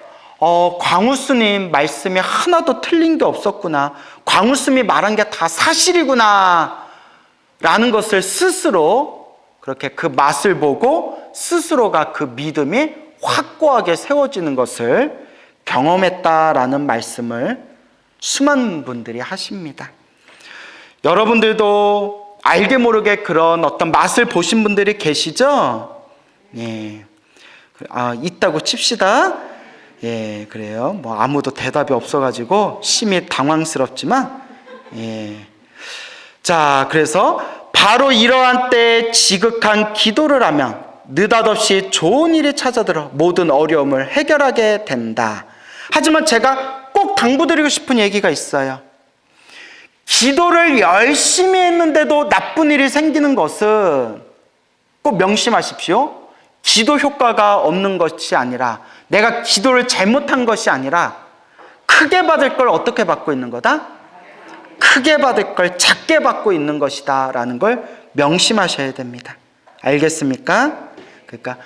광우스님 말씀이 하나도 틀린 게 없었구나. 광우스님이 말한 게 다 사실이구나 라는 것을 스스로 그렇게 그 맛을 보고 스스로가 그 믿음이 확고하게 세워지는 것을 경험했다라는 말씀을 수많은 분들이 하십니다. 여러분들도 알게 모르게 그런 어떤 맛을 보신 분들이 계시죠? 예. 있다고 칩시다. 예, 그래요. 뭐 아무도 대답이 없어가지고 심히 당황스럽지만, 예. 자, 그래서 바로 이러한 때에 지극한 기도를 하면 느닷없이 좋은 일이 찾아들어 모든 어려움을 해결하게 된다. 하지만 제가 꼭 당부드리고 싶은 얘기가 있어요. 기도를 열심히 했는데도 나쁜 일이 생기는 것은 꼭 명심하십시오. 기도 효과가 없는 것이 아니라 내가 기도를 잘못한 것이 아니라 크게 받을 걸 어떻게 받고 있는 거다? 크게 받을 걸 작게 받고 있는 것이다 라는 걸 명심하셔야 됩니다. 알겠습니까? 그러니까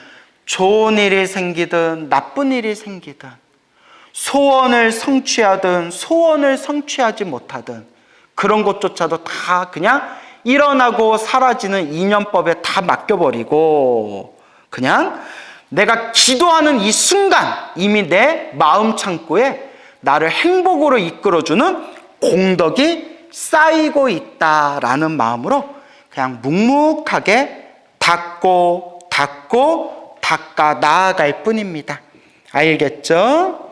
좋은 일이 생기든 나쁜 일이 생기든 소원을 성취하든 소원을 성취하지 못하든 그런 것조차도 다 그냥 일어나고 사라지는 인연법에 다 맡겨버리고 그냥 내가 기도하는 이 순간 이미 내 마음 창고에 나를 행복으로 이끌어주는 공덕이 쌓이고 있다라는 마음으로 그냥 묵묵하게 닦고 닦아 나아갈 뿐입니다. 알겠죠?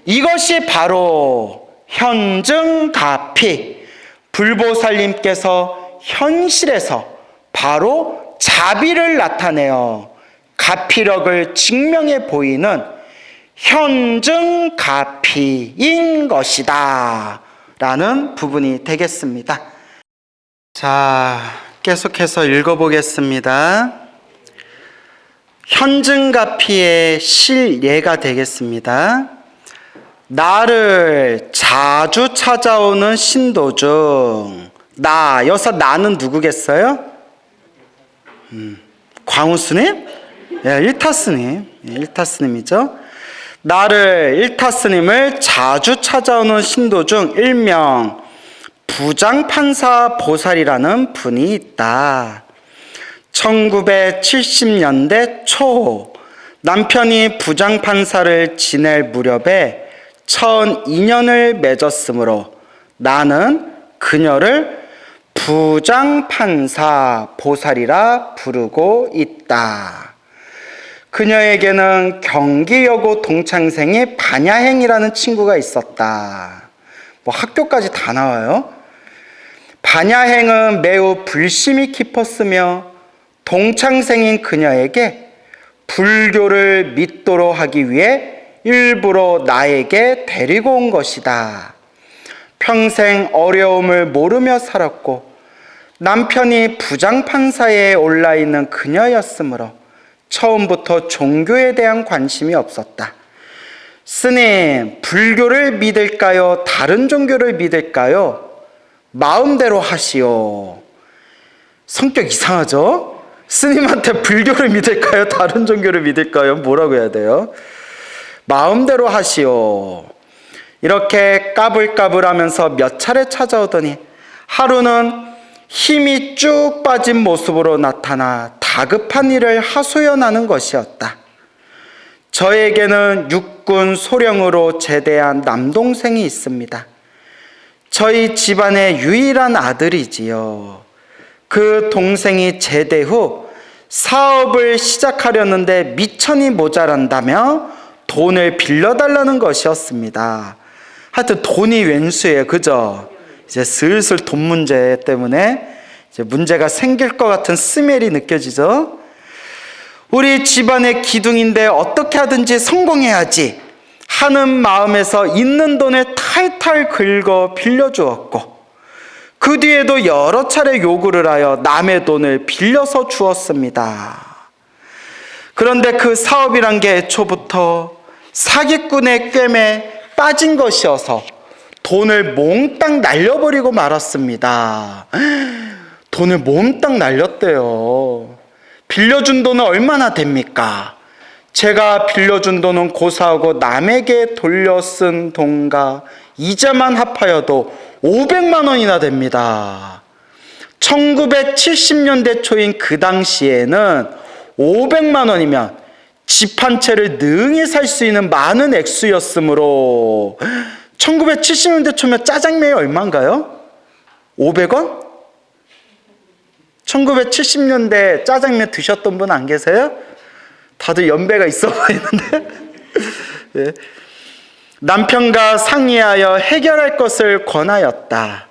이것이 바로 현증가피, 불보살님께서 현실에서 바로 자비를 나타내어 가피력을 증명해 보이는 현증가피인 것이다 라는 부분이 되겠습니다. 자, 계속해서 읽어보겠습니다. 현증가피의 실예가 되겠습니다. 나를 자주 찾아오는 신도 중 여기서 나는 누구겠어요? 광우스님? 예, 일타스님. 예, 일타스님이죠. 나를 일타스님을 자주 찾아오는 신도 중 일명 부장판사 보살이라는 분이 있다. 1970년대 초 남편이 부장판사를 지낼 무렵에 처음 인연을 맺었으므로 나는 그녀를 부장판사 보살이라 부르고 있다. 그녀에게는 경기여고 동창생이 반야행이라는 친구가 있었다. 뭐 학교까지 다 나와요. 반야행은 매우 불심이 깊었으며 동창생인 그녀에게 불교를 믿도록 하기 위해 일부러 나에게 데리고 온 것이다. 평생 어려움을 모르며 살았고 남편이 부장판사에 올라 있는 그녀였으므로 처음부터 종교에 대한 관심이 없었다. 스님, 불교를 믿을까요? 다른 종교를 믿을까요? 마음대로 하시오. 성격 이상하죠? 스님한테 불교를 믿을까요? 다른 종교를 믿을까요? 뭐라고 해야 돼요? 마음대로 하시오. 이렇게 까불까불하면서 몇 차례 찾아오더니 하루는 힘이 쭉 빠진 모습으로 나타나 다급한 일을 하소연하는 것이었다. 저에게는 육군 소령으로 제대한 남동생이 있습니다. 저희 집안의 유일한 아들이지요. 그 동생이 제대 후 사업을 시작하려는데 미천이 모자란다며 돈을 빌려달라는 것이었습니다. 하여튼 돈이 웬수예요. 그죠? 이제 슬슬 돈 문제 때문에 이제 문제가 생길 것 같은 스멜이 느껴지죠? 우리 집안의 기둥인데 어떻게 하든지 성공해야지 하는 마음에서 있는 돈을 탈탈 긁어 빌려주었고 그 뒤에도 여러 차례 요구를 하여 남의 돈을 빌려서 주었습니다. 그런데 그 사업이란 게 애초부터 사기꾼의 꿰매 빠진 것이어서 돈을 몽땅 날려버리고 말았습니다. 돈을 몽땅 날렸대요. 빌려준 돈은 얼마나 됩니까? 제가 빌려준 돈은 고사하고 남에게 돌려 쓴 돈과 이자만 합하여도 500만 원이나 됩니다. 1970년대 초인 그 당시에는 500만 원이면 집 한 채를 능히 살 수 있는 많은 액수였으므로 1970년대 초면 짜장면이 얼마인가요? 500원? 1970년대 짜장면 드셨던 분 안 계세요? 다들 연배가 있어 보이는데. 네. 남편과 상의하여 해결할 것을 권하였다.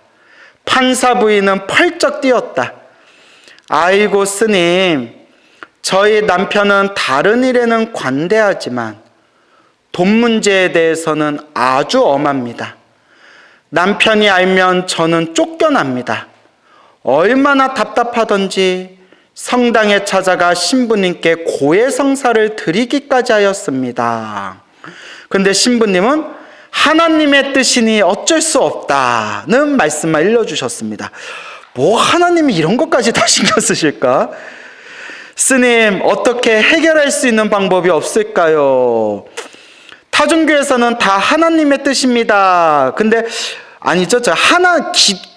판사 부인은 펄쩍 뛰었다. 아이고 스님, 저희 남편은 다른 일에는 관대하지만 돈 문제에 대해서는 아주 엄합니다. 남편이 알면 저는 쫓겨납니다. 얼마나 답답하던지 성당에 찾아가 신부님께 고해성사를 드리기까지 하였습니다. 근데 신부님은 하나님의 뜻이니 어쩔 수 없다는 말씀만 일러주셨습니다. 뭐 하나님이 이런 것까지 다 신경 쓰실까? 스님, 어떻게 해결할 수 있는 방법이 없을까요? 타종교에서는 다 하나님의 뜻입니다. 근데 아니죠.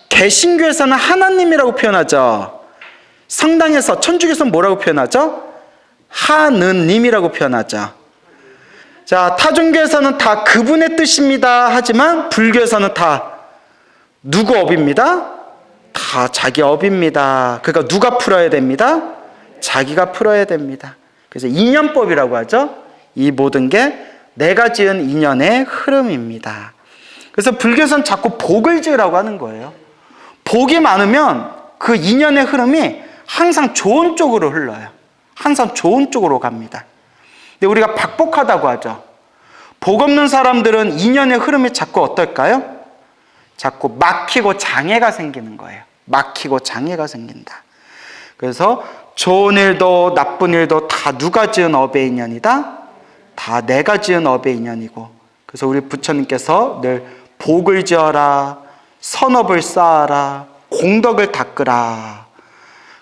개신교에서는 하나님이라고 표현하죠. 성당에서, 천주교에서는 뭐라고 표현하죠? 하느님이라고 표현하죠. 자, 타종교에서는 다 그분의 뜻입니다. 하지만 불교에서는 다 누구 업입니다? 다 자기 업입니다. 그러니까 누가 풀어야 됩니다? 자기가 풀어야 됩니다. 그래서 인연법이라고 하죠. 이 모든 게 내가 지은 인연의 흐름입니다. 그래서 불교에서는 자꾸 복을 지으라고 하는 거예요. 복이 많으면 그 인연의 흐름이 항상 좋은 쪽으로 흘러요. 항상 좋은 쪽으로 갑니다. 근데 우리가 박복하다고 하죠. 복 없는 사람들은 인연의 흐름이 자꾸 어떨까요? 자꾸 막히고 장애가 생기는 거예요. 막히고 장애가 생긴다. 그래서 좋은 일도 나쁜 일도 다 누가 지은 업의 인연이다? 다 내가 지은 업의 인연이고, 그래서 우리 부처님께서 늘 복을 지어라, 선업을 쌓아라, 공덕을 닦으라,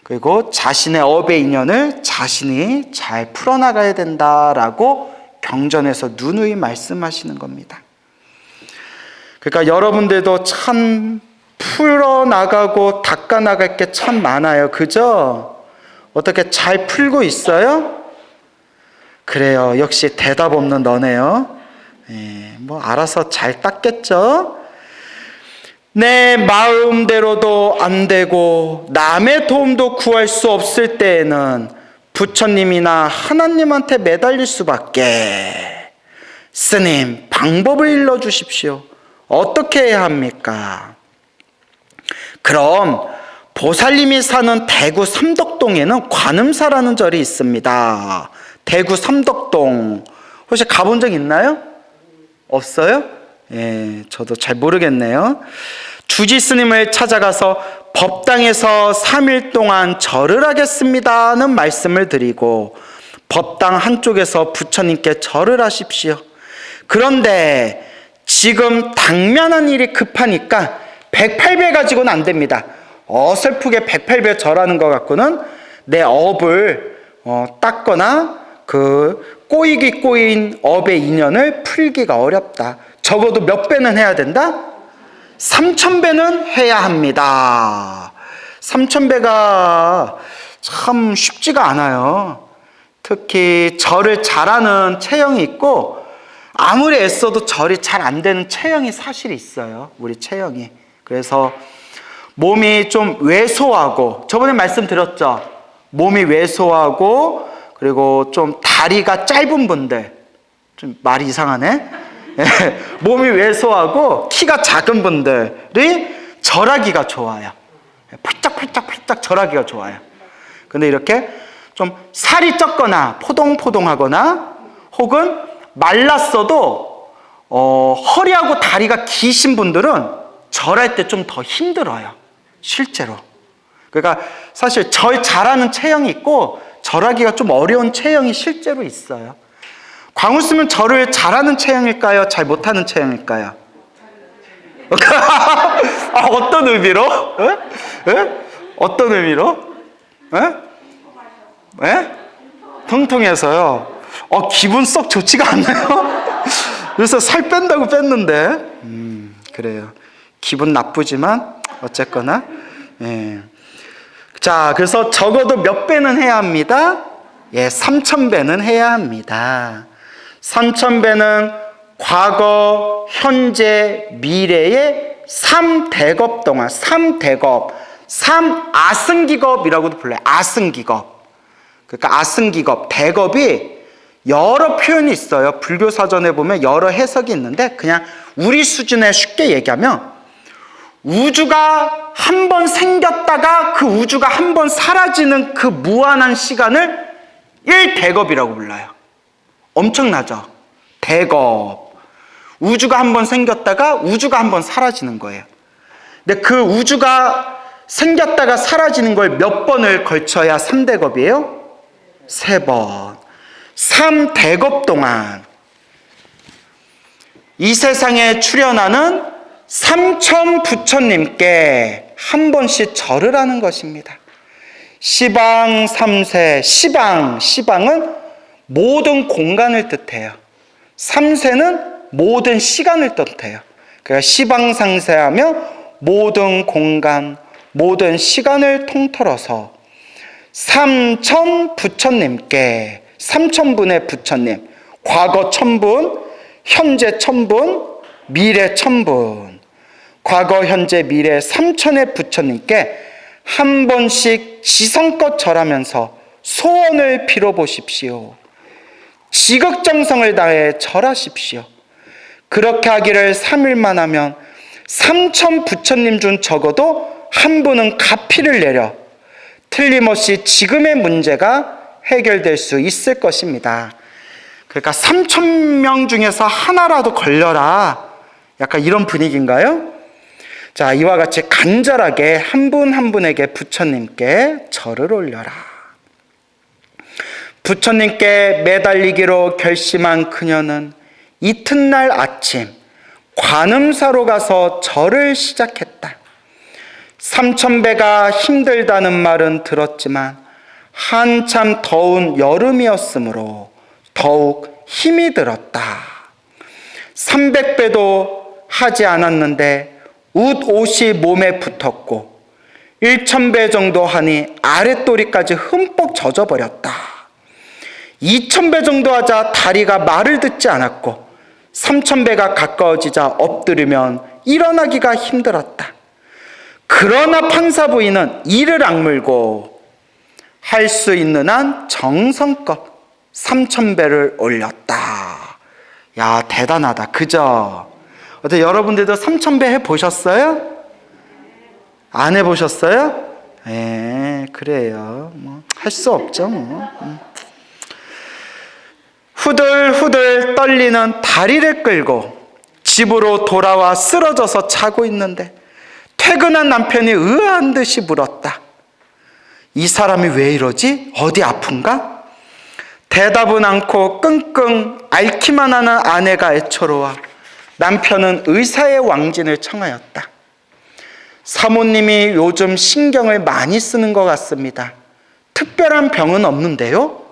그리고 자신의 업의 인연을 자신이 잘 풀어나가야 된다라고 경전에서 누누이 말씀하시는 겁니다. 그러니까 여러분들도 참 풀어나가고 닦아나갈 게 참 많아요. 그죠? 어떻게 잘 풀고 있어요? 그래요. 역시 대답 없는 너네요. 뭐 알아서 잘 닦겠죠? 내 마음대로도 안 되고 남의 도움도 구할 수 없을 때에는 부처님이나 하나님한테 매달릴 수밖에. 스님, 방법을 일러주십시오. 어떻게 해야 합니까? 그럼 보살님이 사는 대구 삼덕동에는 관음사라는 절이 있습니다. 대구 삼덕동 혹시 가본 적 있나요? 없어요? 예, 저도 잘 모르겠네요. 주지 스님을 찾아가서 법당에서 3일 동안 절을 하겠습니다는 말씀을 드리고 법당 한쪽에서 부처님께 절을 하십시오. 그런데 지금 당면한 일이 급하니까 108배 가지고는 안 됩니다. 어설프게 108배 절하는 것 갖고는 내 업을 닦거나 그 꼬인 업의 인연을 풀기가 어렵다. 적어도 몇 배는 해야 된다? 3000배는 해야 합니다. 3000배가 참 쉽지가 않아요. 특히 절을 잘하는 체형이 있고 아무리 애써도 절이 잘 안 되는 체형이 사실 있어요. 우리 체형이. 그래서 몸이 좀 왜소하고, 저번에 말씀드렸죠? 몸이 왜소하고 그리고 좀 다리가 짧은 분들, 좀 말이 이상하네. 몸이 왜소하고 키가 작은 분들이 절하기가 좋아요. 펄짝펄짝 절하기가 좋아요. 근데 이렇게 좀 살이 쪘거나 포동포동하거나 혹은 말랐어도 허리하고 다리가 기신 분들은 절할 때 좀 더 힘들어요. 실제로. 그러니까 사실 절 잘하는 체형이 있고 절하기가 좀 어려운 체형이 실제로 있어요. 광우 쓰면 절을 잘하는 체형일까요? 잘 못하는 체형일까요? 어떤 의미로? 어떤 의미로? 통통해서요. 기분 썩 좋지가 않나요? 그래서 살 뺀다고 뺐는데, 그래요. 기분 나쁘지만 어쨌거나. 자, 그래서 적어도 몇 배는 해야 합니다? 3000배는 해야 합니다. 3000배는 과거, 현재, 미래의 3대겁 동안, 3대겁, 3아승기겁이라고도 불러요. 아승기겁. 그러니까 아승기겁, 대겁이 여러 표현이 있어요. 불교 사전에 보면 여러 해석이 있는데 그냥 우리 수준에 쉽게 얘기하면 우주가 한 번 생겼다가 그 우주가 한 번 사라지는 그 무한한 시간을 1대겁이라고 불러요. 엄청나죠? 대겁. 우주가 한 번 생겼다가 우주가 한 번 사라지는 거예요. 근데 그 우주가 생겼다가 사라지는 걸 몇 번을 걸쳐야 3대겁이에요? 3번. 3대겁 동안 이 세상에 출현하는 3000 부처님께 한 번씩 절을 하는 것입니다. 시방 3세, 시방은 모든 공간을 뜻해요. 3세는 모든 시간을 뜻해요. 그러니까 시방상세하며 모든 공간, 모든 시간을 통틀어서 3000 부처님께, 3000분의 부처님, 과거 1000분, 현재 1000분, 미래 1000분, 과거, 현재, 미래 3000의 부처님께 한 번씩 지성껏 절하면서 소원을 빌어보십시오. 지극정성을 다해 절하십시오. 그렇게 하기를 3일만 하면 3000 부처님 중 적어도 한 분은 가피를 내려 틀림없이 지금의 문제가 해결될 수 있을 것입니다. 그러니까 3000명 중에서 하나라도 걸려라. 약간 이런 분위기인가요? 자, 이와 같이 간절하게 한 분 한 분에게 부처님께 절을 올려라. 부처님께 매달리기로 결심한 그녀는 이튿날 아침 관음사로 가서 절을 시작했다. 3000배가 힘들다는 말은 들었지만 한참 더운 여름이었으므로 더욱 힘이 들었다. 300배도 하지 않았는데 옷이 몸에 붙었고 1000배 정도 하니 아랫도리까지 흠뻑 젖어버렸다. 2000배 정도 하자 다리가 말을 듣지 않았고 3000배가 가까워지자 엎드리면 일어나기가 힘들었다. 그러나 판사 부인은 이를 악물고 할 수 있는 한 정성껏 3000배를 올렸다. 야, 대단하다. 그죠? 어때, 여러분들도 3000배 해보셨어요? 안 해보셨어요? 예, 그래요. 뭐, 할 수 없죠, 뭐. 후들후들 떨리는 다리를 끌고 집으로 돌아와 쓰러져서 자고 있는데 퇴근한 남편이 의아한 듯이 물었다. 이 사람이 왜 이러지? 어디 아픈가? 대답은 않고 끙끙 앓기만 하는 아내가 애처로워 남편은 의사의 왕진을 청하였다. 사모님이 요즘 신경을 많이 쓰는 것 같습니다. 특별한 병은 없는데요?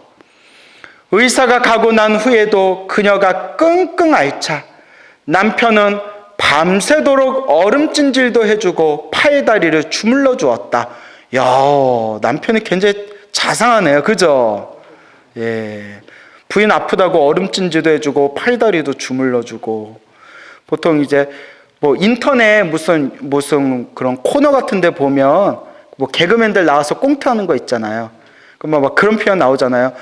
의사가 가고 난 후에도 그녀가 끙끙 앓자 남편은 밤새도록 얼음찜질도 해주고 팔다리를 주물러 주었다. 야, 남편이 굉장히 자상하네요. 그죠? 예. 부인 아프다고 얼음찜질도 해주고 팔다리도 주물러 주고. 보통 이제 뭐 인터넷 무슨 그런 코너 같은 데 보면 뭐 개그맨들 나와서 꽁트하는 거 있잖아요. 그러면 막 그런 표현 나오잖아요.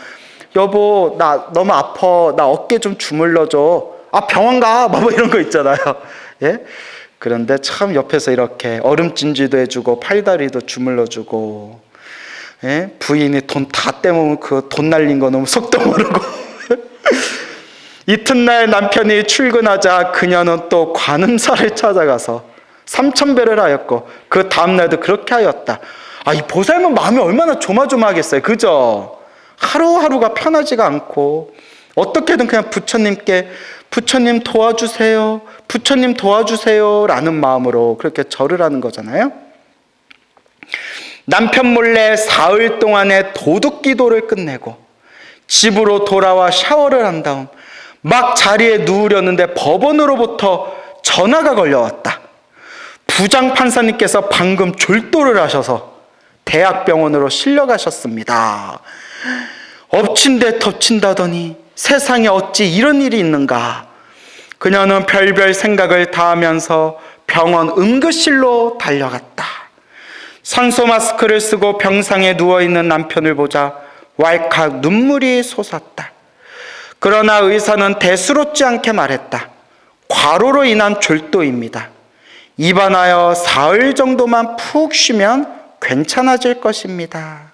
여보, 나 너무 아파. 나 어깨 좀 주물러줘. 아, 병원 가. 뭐 이런 거 있잖아요. 예? 그런데 참 옆에서 이렇게 얼음찜질도 해주고 팔다리도 주물러주고, 예? 부인이 돈 다 떼먹으면 그 돈 날린 거 너무 속도 모르고. 이튿날 남편이 출근하자 그녀는 또 관음사를 찾아가서 3000배를 하였고 그 다음날도 그렇게 하였다. 아, 이 보살면 마음이 얼마나 조마조마하겠어요. 그죠? 하루하루가 편하지가 않고 어떻게든 그냥 부처님 도와주세요. 부처님 도와주세요 라는 마음으로 그렇게 절을 하는 거잖아요. 남편 몰래 사흘 동안의 도둑 기도를 끝내고 집으로 돌아와 샤워를 한 다음 막 자리에 누우려는데 법원으로부터 전화가 걸려왔다. 부장 판사님께서 방금 졸도를 하셔서 대학병원으로 실려가셨습니다. 엎친 데 덮친다더니 세상에 어찌 이런 일이 있는가. 그녀는 별별 생각을 다 하면서 병원 응급실로 달려갔다. 산소 마스크를 쓰고 병상에 누워있는 남편을 보자 왈칵 눈물이 솟았다. 그러나 의사는 대수롭지 않게 말했다. 과로로 인한 졸도입니다. 입원하여 사흘 정도만 푹 쉬면 괜찮아질 것입니다.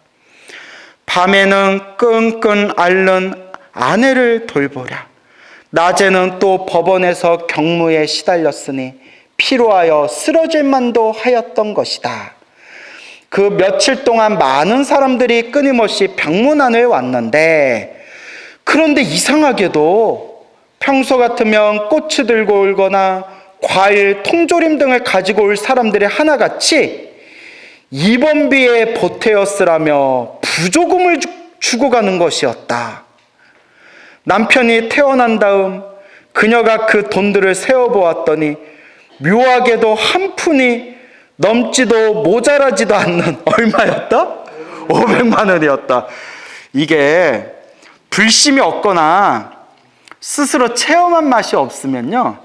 밤에는 끙끙 앓는 아내를 돌보랴. 낮에는 또 법원에서 경무에 시달렸으니 피로하여 쓰러질 만도 하였던 것이다. 그 며칠 동안 많은 사람들이 끊임없이 병문안을 왔는데 그런데 이상하게도 평소 같으면 꽃을 들고 오거나 과일, 통조림 등을 가지고 올 사람들이 하나같이 입원비에 보태었으라며 부조금을 주고 가는 것이었다. 남편이 태어난 다음 그녀가 그 돈들을 세어보았더니 묘하게도 한 푼이 넘지도 모자라지도 않는 얼마였다? 500만 원이었다. 이게 불심이 없거나 스스로 체험한 맛이 없으면요,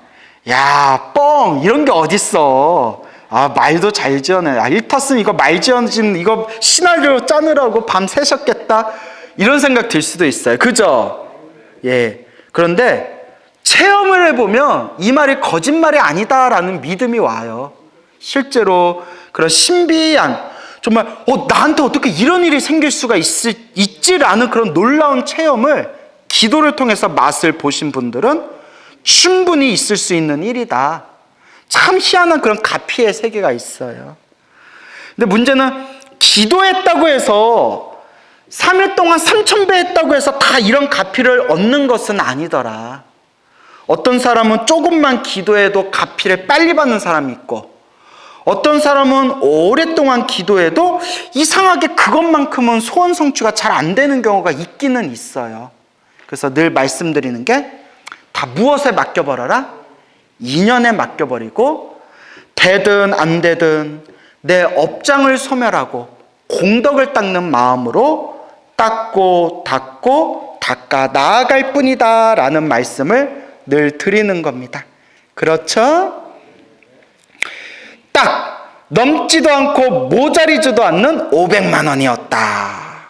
야, 뻥 이런 게 어딨어. 아, 말도 잘 지어내. 아, 일탔으면 이거 말 지어진 이거 시나리오 짜느라고 밤 새셨겠다 이런 생각 들 수도 있어요. 그죠? 예. 그런데 체험을 해보면 이 말이 거짓말이 아니다라는 믿음이 와요. 실제로 그런 신비한 정말 나한테 어떻게 이런 일이 생길 수가 있지라는 그런 놀라운 체험을 기도를 통해서 맛을 보신 분들은 충분히 있을 수 있는 일이다. 참 희한한 그런 가피의 세계가 있어요. 근데 문제는 기도했다고 해서 3일 동안 3000배 했다고 해서 다 이런 가피를 얻는 것은 아니더라. 어떤 사람은 조금만 기도해도 가피를 빨리 받는 사람이 있고 어떤 사람은 오랫동안 기도해도 이상하게 그것만큼은 소원 성취가 잘 안 되는 경우가 있기는 있어요. 그래서 늘 말씀드리는 게 다 무엇에 맡겨버려라? 인연에 맡겨버리고 되든 안 되든 내 업장을 소멸하고 공덕을 닦는 마음으로 닦고 닦고 닦아 나아갈 뿐이다 라는 말씀을 늘 드리는 겁니다. 그렇죠? 딱 넘지도 않고 모자리지도 않는 500만 원이었다.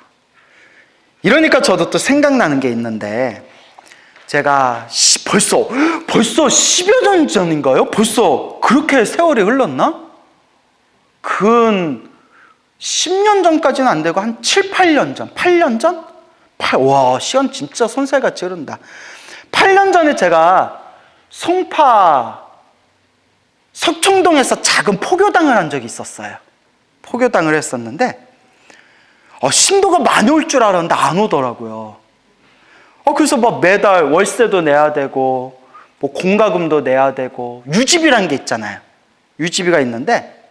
이러니까 저도 또 생각나는 게 있는데, 제가 벌써 10여 년 전인가요? 벌써 그렇게 세월이 흘렀나? 근 10년 전까지는 안 되고 한 7, 8년 전, 8년 전? 와, 시간 진짜 손살같이 흐른다. 8년 전에 제가 송파 석청동에서 작은 포교당을 한 적이 있었어요. 포교당을 했었는데 신도가 많이 올 줄 알았는데 안 오더라고요. 그래서 막 매달 월세도 내야 되고 뭐 공과금도 내야 되고 유지비라는 게 있잖아요. 유지비가 있는데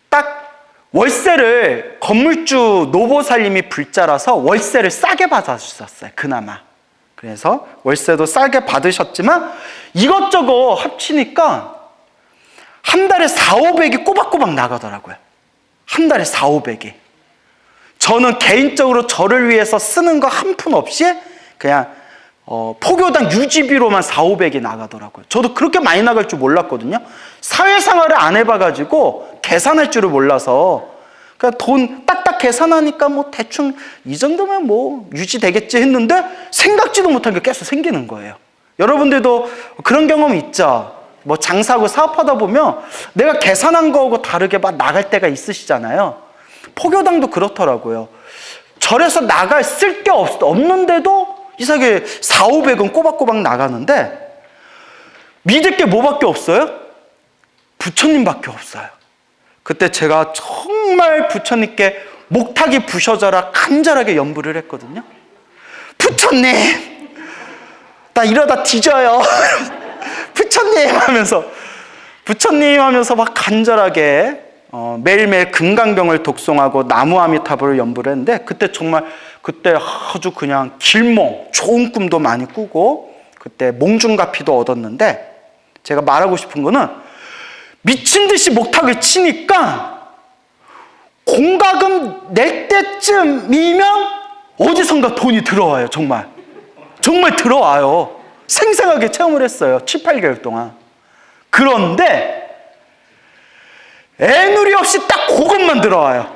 딱 월세를 건물주 노보살님이 불자라서 월세를 싸게 받아주셨어요. 그나마. 그래서 월세도 싸게 받으셨지만 이것저것 합치니까 한 달에 4, 500이 꼬박꼬박 나가더라고요. 한 달에 4, 500이. 저는 개인적으로 저를 위해서 쓰는 거 한 푼 없이 그냥 포교당 유지비로만 4, 500이 나가더라고요. 저도 그렇게 많이 나갈 줄 몰랐거든요. 사회생활을 안 해봐가지고 계산할 줄을 몰라서 그냥 돈 딱딱 계산하니까 뭐 대충 이 정도면 뭐 유지되겠지 했는데 생각지도 못한 게 계속 생기는 거예요. 여러분들도 그런 경험 있죠? 뭐 장사하고 사업하다 보면 내가 계산한 거하고 다르게 막 나갈 때가 있으시잖아요. 포교당도 그렇더라고요. 절에서 나갈 쓸 게 없는데도 이상하게 4, 500은 꼬박꼬박 나가는데 믿을 게 뭐밖에 없어요? 부처님밖에 없어요. 그때 제가 정말 부처님께 목탁이 부셔져라 간절하게 연부를 했거든요. 부처님, 나 이러다 뒤져요. 부처님 하면서 막 간절하게 매일매일 금강경을 독송하고 나무 아미타불을 연부를 했는데 그때 아주 그냥 길몽, 좋은 꿈도 많이 꾸고 그때 몽중가피도 얻었는데, 제가 말하고 싶은 거는 미친 듯이 목탁을 치니까 공과금 낼 때쯤이면 어디선가 돈이 들어와요. 정말 들어와요. 생생하게 체험을 했어요. 7, 8개월 동안. 그런데 애누리 없이 딱 그것만 들어와요.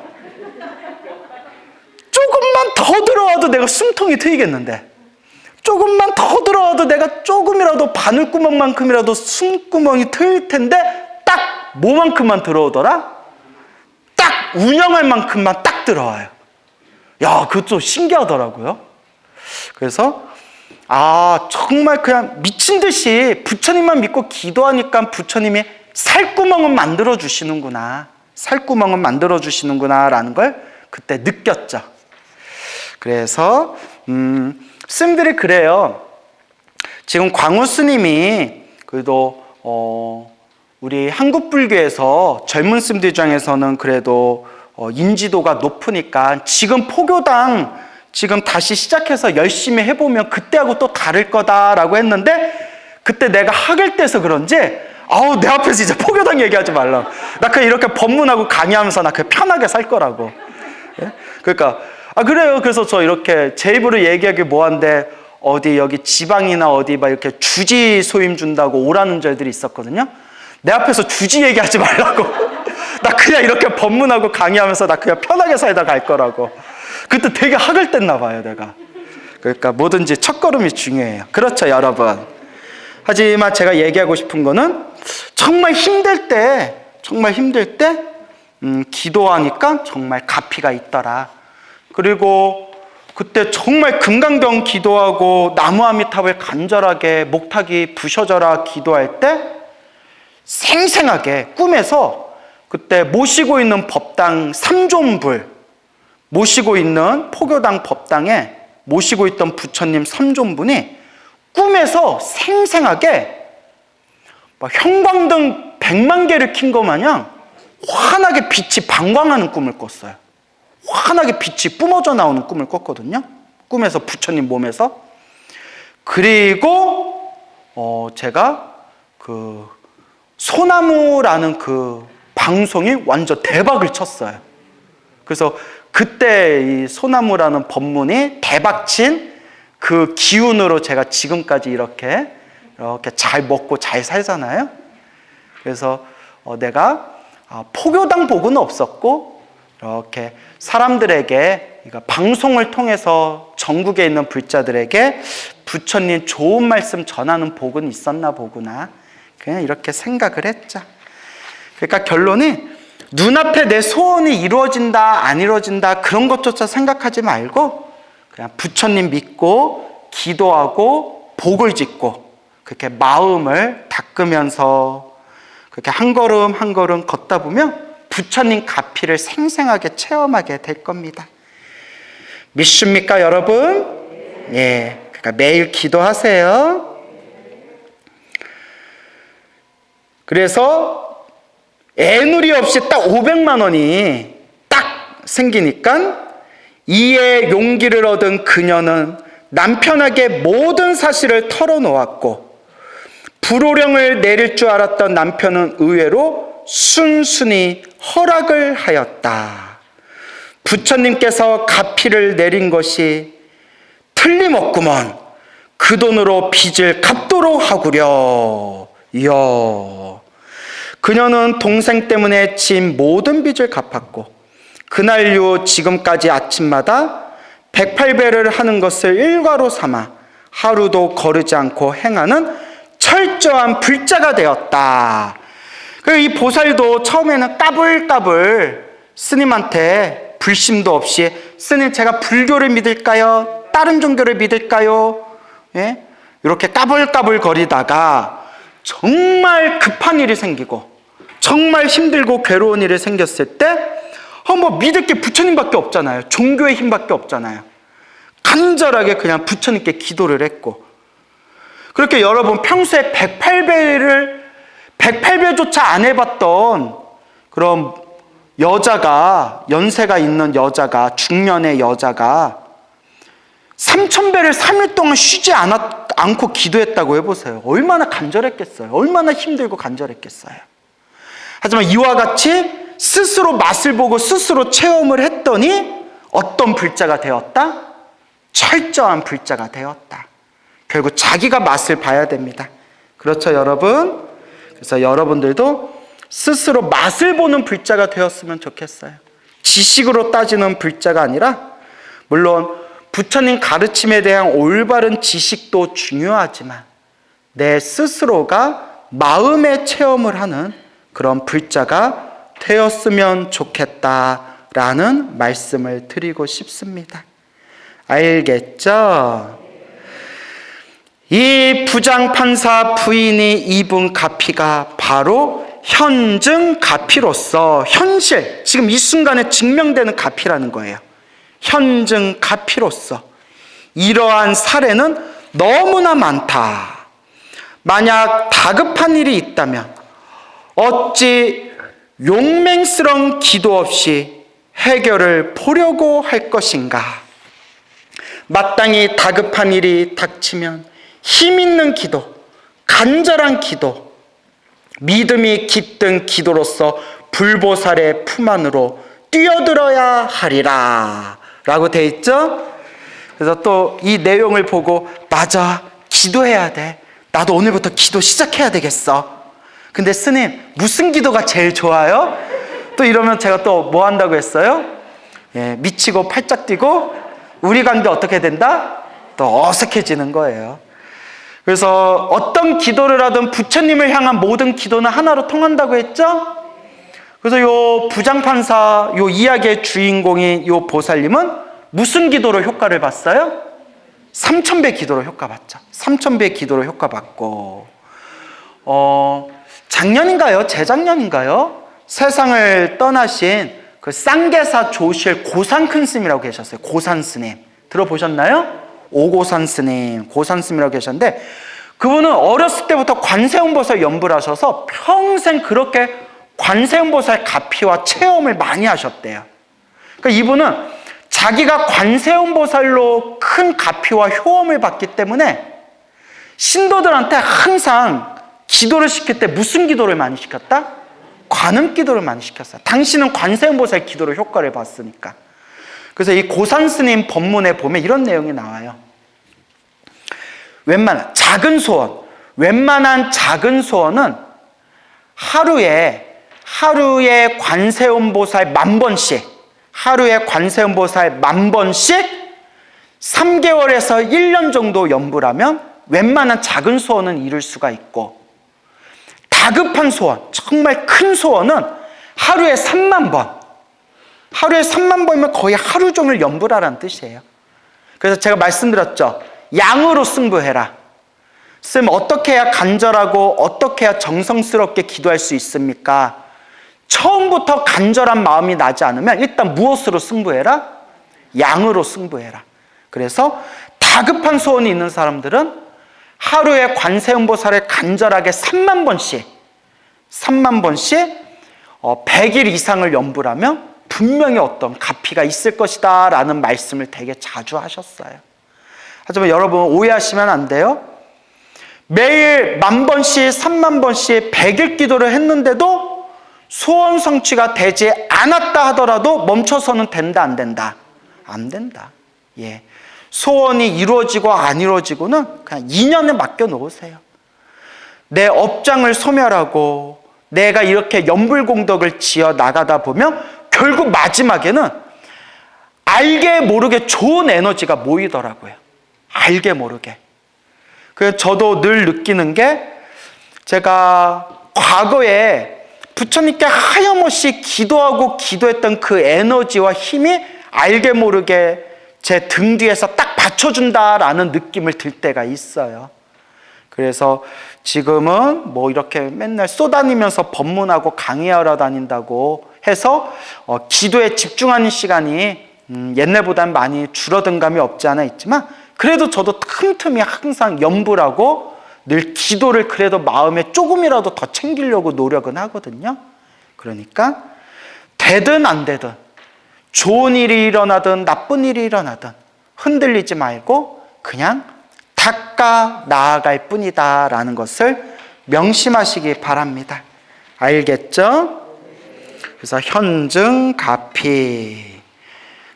조금만 더 들어와도 내가 숨통이 트이겠는데, 조금만 더 들어와도 내가 조금이라도 바늘구멍만큼이라도 숨구멍이 트일 텐데 딱 뭐만큼만 들어오더라? 딱 운영할 만큼만 딱 들어와요. 야, 그거 좀 신기하더라고요. 그래서 정말 그냥 미친 듯이 부처님만 믿고 기도하니까 부처님이 살구멍은 만들어 주시는구나. 살구멍은 만들어 주시는구나라는 걸 그때 느꼈죠. 그래서 스님들이 그래요. 지금 광우 스님이 그래도 우리 한국 불교에서 젊은 스님들 중에서는 그래도 인지도가 높으니까 지금 포교당 지금 다시 시작해서 열심히 해보면 그때하고 또 다를 거다라고 했는데, 그때 내가 학을 떼서 그런지 내 앞에서 이제 포교당 얘기하지 말라. 나 그냥 이렇게 법문하고 강의하면서 나 그냥 편하게 살 거라고. 예? 그러니까 그래요. 그래서 저 이렇게 제 입으로 얘기하기 뭐한데 어디 여기 지방이나 어디 막 이렇게 주지 소임 준다고 오라는 절들이 있었거든요. 내 앞에서 주지 얘기하지 말라고. 나 그냥 이렇게 법문하고 강의하면서 나 그냥 편하게 살다 갈 거라고. 그때 되게 학을 뗐나 봐요, 내가. 그러니까 뭐든지 첫걸음이 중요해요. 그렇죠, 여러분. 하지만 제가 얘기하고 싶은 거는 정말 힘들 때 기도하니까 정말 가피가 있더라. 그리고 그때 정말 금강경 기도하고 나무 아미탑을 간절하게 목탁이 부셔져라 기도할 때 생생하게 꿈에서 그때 모시고 있는 법당 삼존불, 모시고 있는 포교당 법당에 모시고 있던 부처님 삼존분이 꿈에서 생생하게 막 형광등 100만 개를 킨 것 마냥 환하게 빛이 방광하는 꿈을 꿨어요. 환하게 빛이 뿜어져 나오는 꿈을 꿨거든요. 꿈에서 부처님 몸에서. 그리고 제가 그 소나무라는 그 방송이 완전 대박을 쳤어요. 그래서 그때 이 소나무라는 법문이 대박친 그 기운으로 제가 지금까지 이렇게 잘 먹고 잘 살잖아요. 그래서 내가 포교당 복은 없었고 이렇게 사람들에게 방송을 통해서 전국에 있는 불자들에게 부처님 좋은 말씀 전하는 복은 있었나 보구나, 그냥 이렇게 생각을 했죠. 그러니까 결론이 눈앞에 내 소원이 이루어진다 안 이루어진다 그런 것조차 생각하지 말고 그냥 부처님 믿고 기도하고 복을 짓고 그렇게 마음을 닦으면서 그렇게 한 걸음 한 걸음 걷다 보면 부처님 가피를 생생하게 체험하게 될 겁니다. 믿습니까, 여러분? 예, 그러니까 매일 기도하세요. 그래서 애누리 없이 딱 500만 원이 딱 생기니까 이에 용기를 얻은 그녀는 남편에게 모든 사실을 털어놓았고, 불호령을 내릴 줄 알았던 남편은 의외로 순순히 허락을 하였다. 부처님께서 가피를 내린 것이 틀림없구먼. 그 돈으로 빚을 갚도록 하구려. 이야. 그녀는 동생 때문에 진 모든 빚을 갚았고 그날 이후 지금까지 아침마다 108배를 하는 것을 일과로 삼아 하루도 거르지 않고 행하는 철저한 불자가 되었다. 그리고 이 보살도 처음에는 까불까불 스님한테 불심도 없이, 스님 제가 불교를 믿을까요? 다른 종교를 믿을까요? 예? 이렇게 까불까불 거리다가 정말 급한 일이 생기고 정말 힘들고 괴로운 일이 생겼을 때 뭐 믿을 게 부처님밖에 없잖아요. 종교의 힘밖에 없잖아요. 간절하게 그냥 부처님께 기도를 했고, 그렇게 여러분 평소에 108배조차 안 해봤던 그런 여자가, 연세가 있는 여자가, 중년의 여자가 3000배를 3일 동안 쉬지 않고 기도했다고 해보세요. 얼마나 간절했겠어요. 얼마나 힘들고 간절했겠어요. 하지만 이와 같이 스스로 맛을 보고 스스로 체험을 했더니 어떤 불자가 되었다? 철저한 불자가 되었다. 결국 자기가 맛을 봐야 됩니다. 그렇죠, 여러분? 그래서 여러분들도 스스로 맛을 보는 불자가 되었으면 좋겠어요. 지식으로 따지는 불자가 아니라, 물론 부처님 가르침에 대한 올바른 지식도 중요하지만 내 스스로가 마음의 체험을 하는 그런 불자가 되었으면 좋겠다라는 말씀을 드리고 싶습니다. 알겠죠? 이 부장판사 부인이 입은 가피가 바로 현증 가피로서, 현실, 지금 이 순간에 증명되는 가피라는 거예요. 현증 가피로서 이러한 사례는 너무나 많다. 만약 다급한 일이 있다면 어찌 용맹스러운 기도 없이 해결을 보려고 할 것인가? 마땅히 다급한 일이 닥치면 힘 있는 기도, 간절한 기도, 믿음이 깃든 기도로서 불보살의 품 안으로 뛰어들어야 하리라 라고 돼 있죠? 그래서 또 이 내용을 보고, 맞아, 기도해야 돼. 나도 오늘부터 기도 시작해야 되겠어. 근데 스님, 무슨 기도가 제일 좋아요? 또 이러면 제가 또 뭐 한다고 했어요? 예, 미치고 팔짝 뛰고 우리 관계 어떻게 된다? 또 어색해지는 거예요. 그래서 어떤 기도를 하든 부처님을 향한 모든 기도는 하나로 통한다고 했죠? 그래서 요 부장판사, 요 이야기의 주인공인 요 보살님은 무슨 기도로 효과를 봤어요? 3000배 기도로 효과 봤죠. 3000배 기도로 효과 받고, 작년인가요? 재작년인가요? 세상을 떠나신 그 쌍계사 조실 고산 스님이라고 계셨어요. 고산 스님. 들어보셨나요? 오고산 스님, 고산 스님이라고 계셨는데, 그분은 어렸을 때부터 관세음보살 연불 하셔서 평생 그렇게 관세음보살 가피와 체험을 많이 하셨대요. 그러니까 이분은 자기가 관세음보살로 큰 가피와 효험을 받기 때문에 신도들한테 항상 기도를 시킬 때 무슨 기도를 많이 시켰다? 관음 기도를 많이 시켰어요. 당신은 관세음보살 기도로 효과를 봤으니까. 그래서 이 고산 스님 법문에 보면 이런 내용이 나와요. 웬만한 작은 소원은 하루에 관세음보살 10,000번씩, 하루에 관세음보살 10,000번씩 3개월에서 1년 정도 연불하면 웬만한 작은 소원은 이룰 수가 있고, 다급한 소원, 정말 큰 소원은 하루에 30,000번. 하루에 30,000번이면 거의 하루 종일 연불하라는 뜻이에요. 그래서 제가 말씀드렸죠. 양으로 승부해라. 쌤, 어떻게 해야 간절하고 어떻게 해야 정성스럽게 기도할 수 있습니까? 처음부터 간절한 마음이 나지 않으면 일단 무엇으로 승부해라? 양으로 승부해라. 그래서 다급한 소원이 있는 사람들은 하루에 관세음보살을 간절하게 30,000번씩 100일 이상을 연불하면 분명히 어떤 가피가 있을 것이다 라는 말씀을 되게 자주 하셨어요. 하지만 여러분, 오해하시면 안 돼요. 매일 10,000번씩 30,000번씩 100일 기도를 했는데도 소원 성취가 되지 않았다 하더라도 멈춰서는 된다, 안 된다? 안 된다. 예. 소원이 이루어지고 안 이루어지고는 그냥 인연에 맡겨 놓으세요. 내 업장을 소멸하고 내가 이렇게 연불공덕을 지어 나가다 보면 결국 마지막에는 알게 모르게 좋은 에너지가 모이더라고요. 알게 모르게. 그래서 저도 늘 느끼는 게, 제가 과거에 부처님께 하염없이 기도했던 그 에너지와 힘이 알게 모르게 제 등 뒤에서 딱 받쳐준다라는 느낌을 들 때가 있어요. 그래서 지금은 뭐 이렇게 맨날 쏘다니면서 법문하고 강의하러 다닌다고 해서 기도에 집중하는 시간이 옛날보다는 많이 줄어든 감이 없지 않아 있지만, 그래도 저도 틈틈이 항상 연불하고 늘 기도를 그래도 마음에 조금이라도 더 챙기려고 노력은 하거든요. 그러니까 되든 안 되든, 좋은 일이 일어나든 나쁜 일이 일어나든 흔들리지 말고 그냥 닦아 나아갈 뿐이다 라는 것을 명심하시기 바랍니다. 알겠죠? 그래서 현증 가피.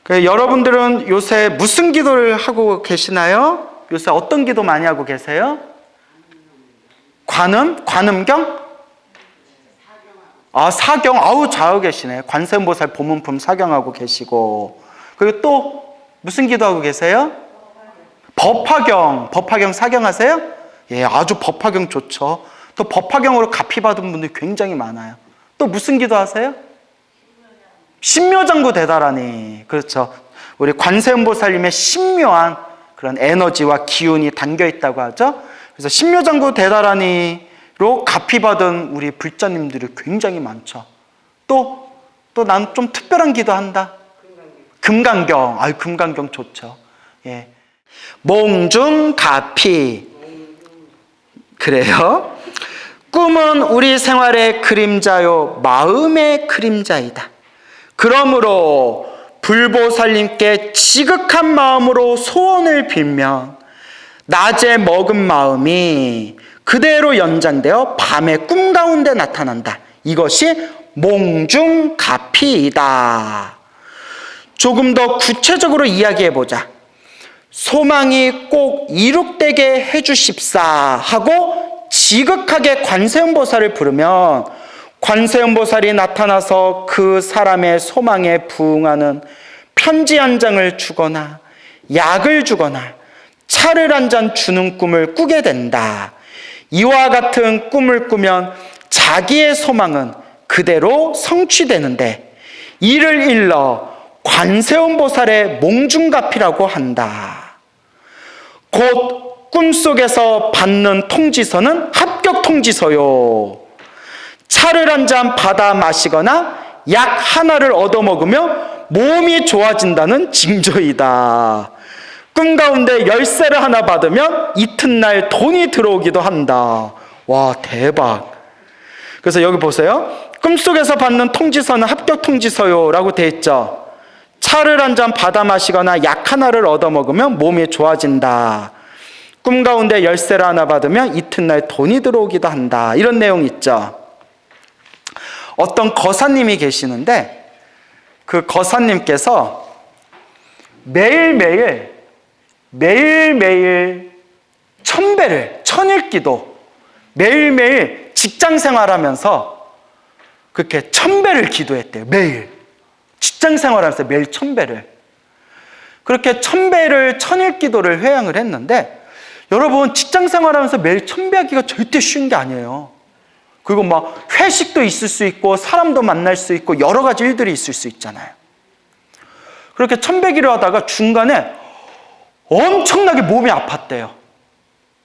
여러분들은 요새 무슨 기도를 하고 계시나요? 요새 어떤 기도 많이 하고 계세요? 관음경? 사경. 아우, 잘하고 계시네. 관세음보살 보문품 사경하고 계시고. 그리고 또 무슨 기도하고 계세요? 법화경 사경하세요? 예, 아주 법화경 좋죠. 또 법화경으로 가피 받은 분들이 굉장히 많아요. 또 무슨 기도하세요? 신묘장구 대다라니. 그렇죠. 우리 관세음보살님의 신묘한 그런 에너지와 기운이 담겨 있다고 하죠. 그래서 신묘장구 대다라니로 가피 받은 우리 불자님들이 굉장히 많죠. 또 난 좀 특별한 기도한다. 금강경. 금강경 좋죠. 예. 몽중가피. 그래요. 꿈은 우리 생활의 그림자요, 마음의 그림자이다. 그러므로 불보살님께 지극한 마음으로 소원을 빌면 낮에 먹은 마음이 그대로 연장되어 밤의 꿈 가운데 나타난다. 이것이 몽중가피이다. 조금 더 구체적으로 이야기해보자. 소망이 꼭 이룩되게 해주십사 하고 지극하게 관세음보살을 부르면 관세음보살이 나타나서 그 사람의 소망에 부응하는 편지 한 장을 주거나 약을 주거나 차를 한 잔 주는 꿈을 꾸게 된다. 이와 같은 꿈을 꾸면 자기의 소망은 그대로 성취되는데 이를 일러 관세음보살의 몽중가피라고 한다. 곧 꿈속에서 받는 통지서는 합격 통지서요. 차를 한 잔 받아 마시거나 약 하나를 얻어먹으며 몸이 좋아진다는 징조이다. 꿈 가운데 열쇠를 하나 받으면 이튿날 돈이 들어오기도 한다. 와, 대박. 그래서 여기 보세요. 꿈속에서 받는 통지서는 합격 통지서요 라고 되어 있죠. 차를 한 잔 받아 마시거나 약 하나를 얻어먹으면 몸이 좋아진다. 꿈 가운데 열쇠를 하나 받으면 이튿날 돈이 들어오기도 한다. 이런 내용 있죠. 어떤 거사님이 계시는데 그 거사님께서 매일매일 천일기도 매일매일 직장 생활하면서 그렇게 1000배를 기도했대요. 매일 직장 생활하면서 매일 1000배를 그렇게 1000배를 천일기도를 회양을 했는데 여러분 직장 생활하면서 매일 1000배 하기가 절대 쉬운 게 아니에요. 그리고 막 회식도 있을 수 있고 사람도 만날 수 있고 여러 가지 일들이 있을 수 있잖아요. 그렇게 1000배기를 하다가 중간에 엄청나게 몸이 아팠대요.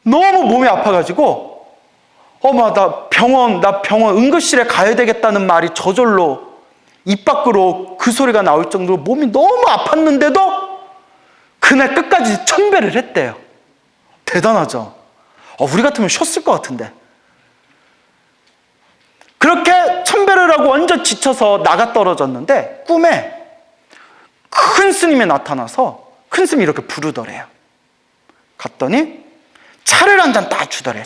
너무 몸이 아파가지고 나 병원 응급실에 가야 되겠다는 말이 저절로 입 밖으로 그 소리가 나올 정도로 몸이 너무 아팠는데도 그날 끝까지 1000배를 했대요. 대단하죠? 우리 같으면 쉬었을 것 같은데. 그렇게 1000배를 하고 완전 지쳐서 나가 떨어졌는데 꿈에 큰 스님이 나타나서 큰 스님이 이렇게 부르더래요. 갔더니 차를 한 잔 딱 주더래요.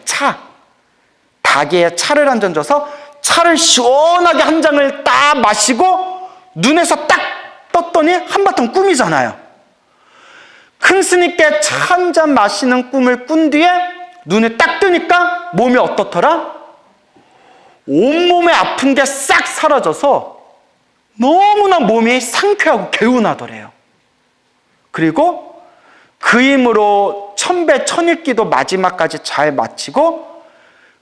닭에 차를 한 잔 줘서 차를 시원하게 한 잔을 딱 마시고 눈에서 딱 떴더니 한바탕 꿈이잖아요. 큰 스님께 차 한 잔 마시는 꿈을 꾼 뒤에 눈에 딱 뜨니까 몸이 어떻더라? 온몸에 아픈 게 싹 사라져서 너무나 몸이 상쾌하고 개운하더래요. 그리고 그 힘으로 1000배 천일기도 마지막까지 잘 마치고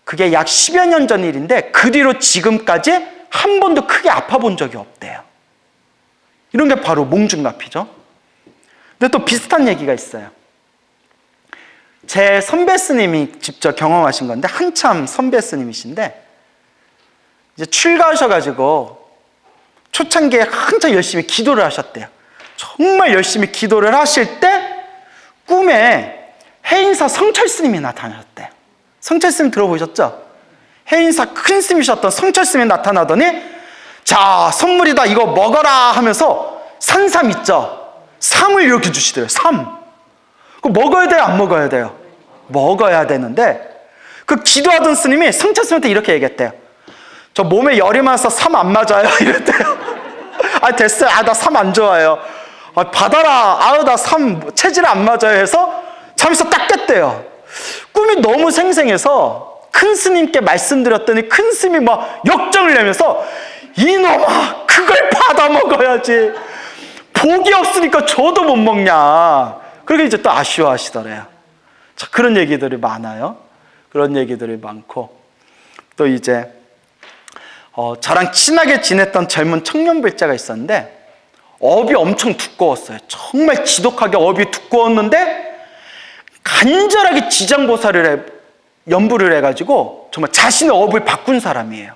그게 약 10여 년 전 일인데 그 뒤로 지금까지 한 번도 크게 아파 본 적이 없대요. 이런 게 바로 몽중갑이죠. 근데 또 비슷한 얘기가 있어요. 제 선배 스님이 직접 경험하신 건데 한참 선배 스님이신데 이제 출가하셔가지고 초창기에 한참 열심히 기도를 하셨대요. 정말 열심히 기도를 하실 때 꿈에 해인사 성철 스님이 나타나셨대요. 성철 스님 들어보셨죠? 해인사 큰 스님이셨던 성철 스님이 나타나더니 자 선물이다 이거 먹어라 하면서 산삼 있죠? 삼을 이렇게 주시더래요. 삼. 그거 먹어야 돼요? 안 먹어야 돼요? 먹어야 되는데 그 기도하던 스님이 성철 스님한테 이렇게 얘기했대요. 저 몸에 열이 많아서 삼 안 맞아요. 이랬대요. 됐어요. 나 삼 안 좋아해요. 받아라. 나 삼 체질 안 맞아요. 해서 잠에서 딱 깼대요. 꿈이 너무 생생해서 큰 스님께 말씀드렸더니 큰 스님이 막 역정을 내면서 이놈아 그걸 받아 먹어야지. 복이 없으니까 저도 못 먹냐. 그렇게 이제 또 아쉬워하시더래요. 자, 그런 얘기들이 많아요. 그런 얘기들이 많고 또 이제 저랑 친하게 지냈던 젊은 청년불자가 있었는데 업이 엄청 두꺼웠어요. 정말 지독하게 업이 두꺼웠는데 간절하게 지장보살을 연부를 해가지고 정말 자신의 업을 바꾼 사람이에요.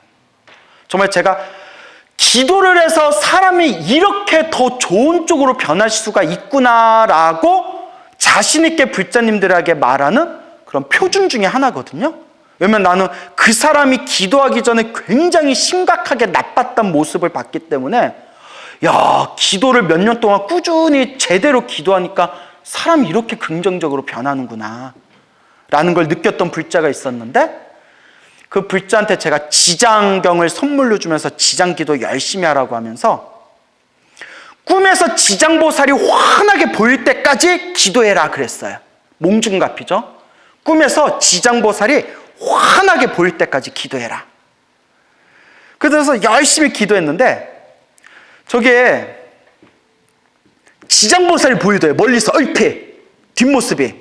정말 제가 기도를 해서 사람이 이렇게 더 좋은 쪽으로 변할 수가 있구나라고 자신 있게 불자님들에게 말하는 그런 표준 중에 하나거든요. 왜냐면 나는 그 사람이 기도하기 전에 굉장히 심각하게 나빴던 모습을 봤기 때문에 기도를 몇 년 동안 꾸준히 제대로 기도하니까 사람이 이렇게 긍정적으로 변하는구나 라는 걸 느꼈던 불자가 있었는데 그 불자한테 제가 지장경을 선물로 주면서 지장기도 열심히 하라고 하면서 꿈에서 지장보살이 환하게 보일 때까지 기도해라 그랬어요. 몽중갑이죠. 꿈에서 지장보살이 환하게 보일 때까지 기도해라. 그래서 열심히 기도했는데 저게 지장보살이 보이더래요. 멀리서 얼핏 뒷모습이.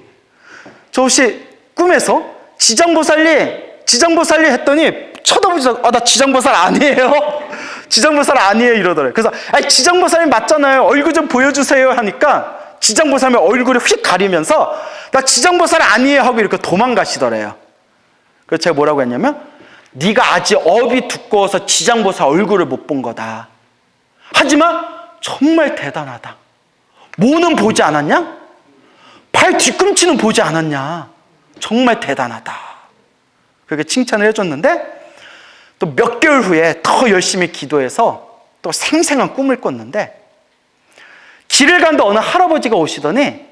저 혹시 꿈에서 지장보살이 했더니 쳐다보면서 나 지장보살 아니에요. 지장보살 아니에요 이러더래요. 그래서 지장보살이 맞잖아요. 얼굴 좀 보여주세요 하니까 지장보살이 얼굴을 휙 가리면서 나 지장보살 아니에요 하고 이렇게 도망가시더래요. 그래서 제가 뭐라고 했냐면 네가 아직 업이 두꺼워서 지장보살 얼굴을 못 본 거다. 하지만 정말 대단하다. 뭐는 보지 않았냐? 발 뒤꿈치는 보지 않았냐? 정말 대단하다. 그렇게 칭찬을 해줬는데 또 몇 개월 후에 더 열심히 기도해서 또 생생한 꿈을 꿨는데 길을 가는데 어느 할아버지가 오시더니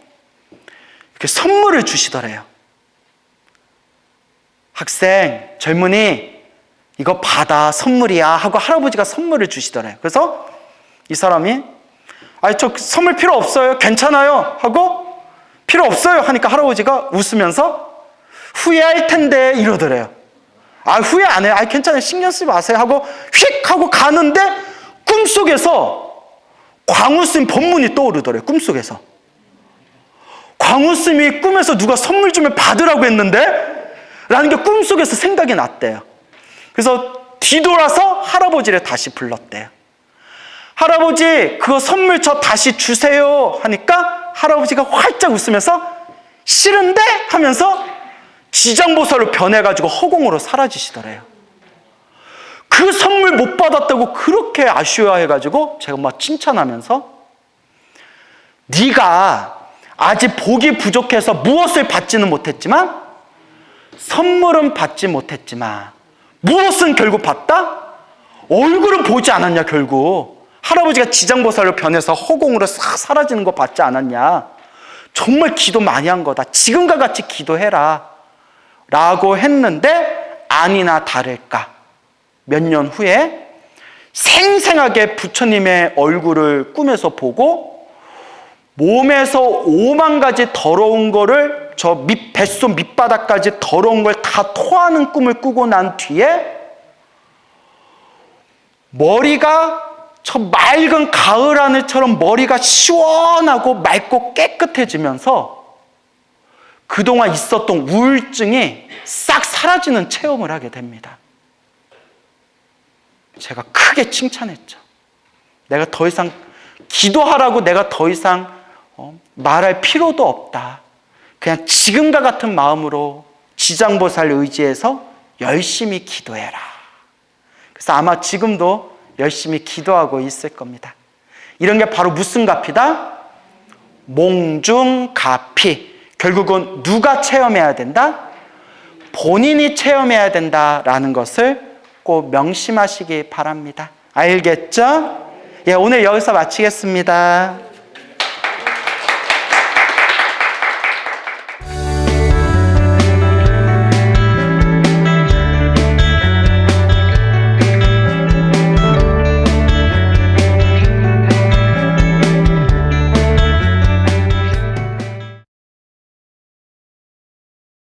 이렇게 선물을 주시더래요. 학생, 젊은이, 이거 받아, 선물이야 하고 할아버지가 선물을 주시더래요. 그래서 이 사람이 저 선물 필요 없어요, 괜찮아요 하고 필요 없어요 하니까 할아버지가 웃으면서 후회할 텐데 이러더래요. 후회 안 해요, 괜찮아요, 신경 쓰지 마세요 하고 휙 하고 가는데 꿈속에서 광우스님 법문이 떠오르더래요. 꿈속에서 광우스님이 꿈에서 누가 선물 주면 받으라고 했는데 라는 게 꿈속에서 생각이 났대요. 그래서 뒤돌아서 할아버지를 다시 불렀대요. 할아버지, 그거 선물 저 다시 주세요 하니까 할아버지가 활짝 웃으면서 싫은데 하면서 지장보살로 변해가지고 허공으로 사라지시더래요. 그 선물 못 받았다고 그렇게 아쉬워해가지고 제가 막 칭찬하면서 네가 아직 복이 부족해서 무엇을 받지는 못했지만 선물은 받지 못했지만 무엇은 결국 받다? 얼굴은 보지 않았냐. 결국 할아버지가 지장보살로 변해서 허공으로 싹 사라지는 거 받지 않았냐. 정말 기도 많이 한 거다. 지금과 같이 기도해라 라고 했는데 아니나 다를까 몇 년 후에 생생하게 부처님의 얼굴을 꿈에서 보고 몸에서 5만 가지 더러운 거를 저 뱃속 밑바닥까지 더러운 걸 다 토하는 꿈을 꾸고 난 뒤에 머리가 저 맑은 가을 하늘처럼 머리가 시원하고 맑고 깨끗해지면서 그동안 있었던 우울증이 싹 사라지는 체험을 하게 됩니다. 제가 크게 칭찬했죠. 내가 더 이상 기도하라고 내가 더 이상 말할 필요도 없다. 그냥 지금과 같은 마음으로 지장보살 의지해서 열심히 기도해라. 그래서 아마 지금도 열심히 기도하고 있을 겁니다. 이런 게 바로 무슨 가피다? 몽중가피. 결국은 누가 체험해야 된다? 본인이 체험해야 된다라는 것을 꼭 명심하시기 바랍니다. 알겠죠? 오늘 여기서 마치겠습니다.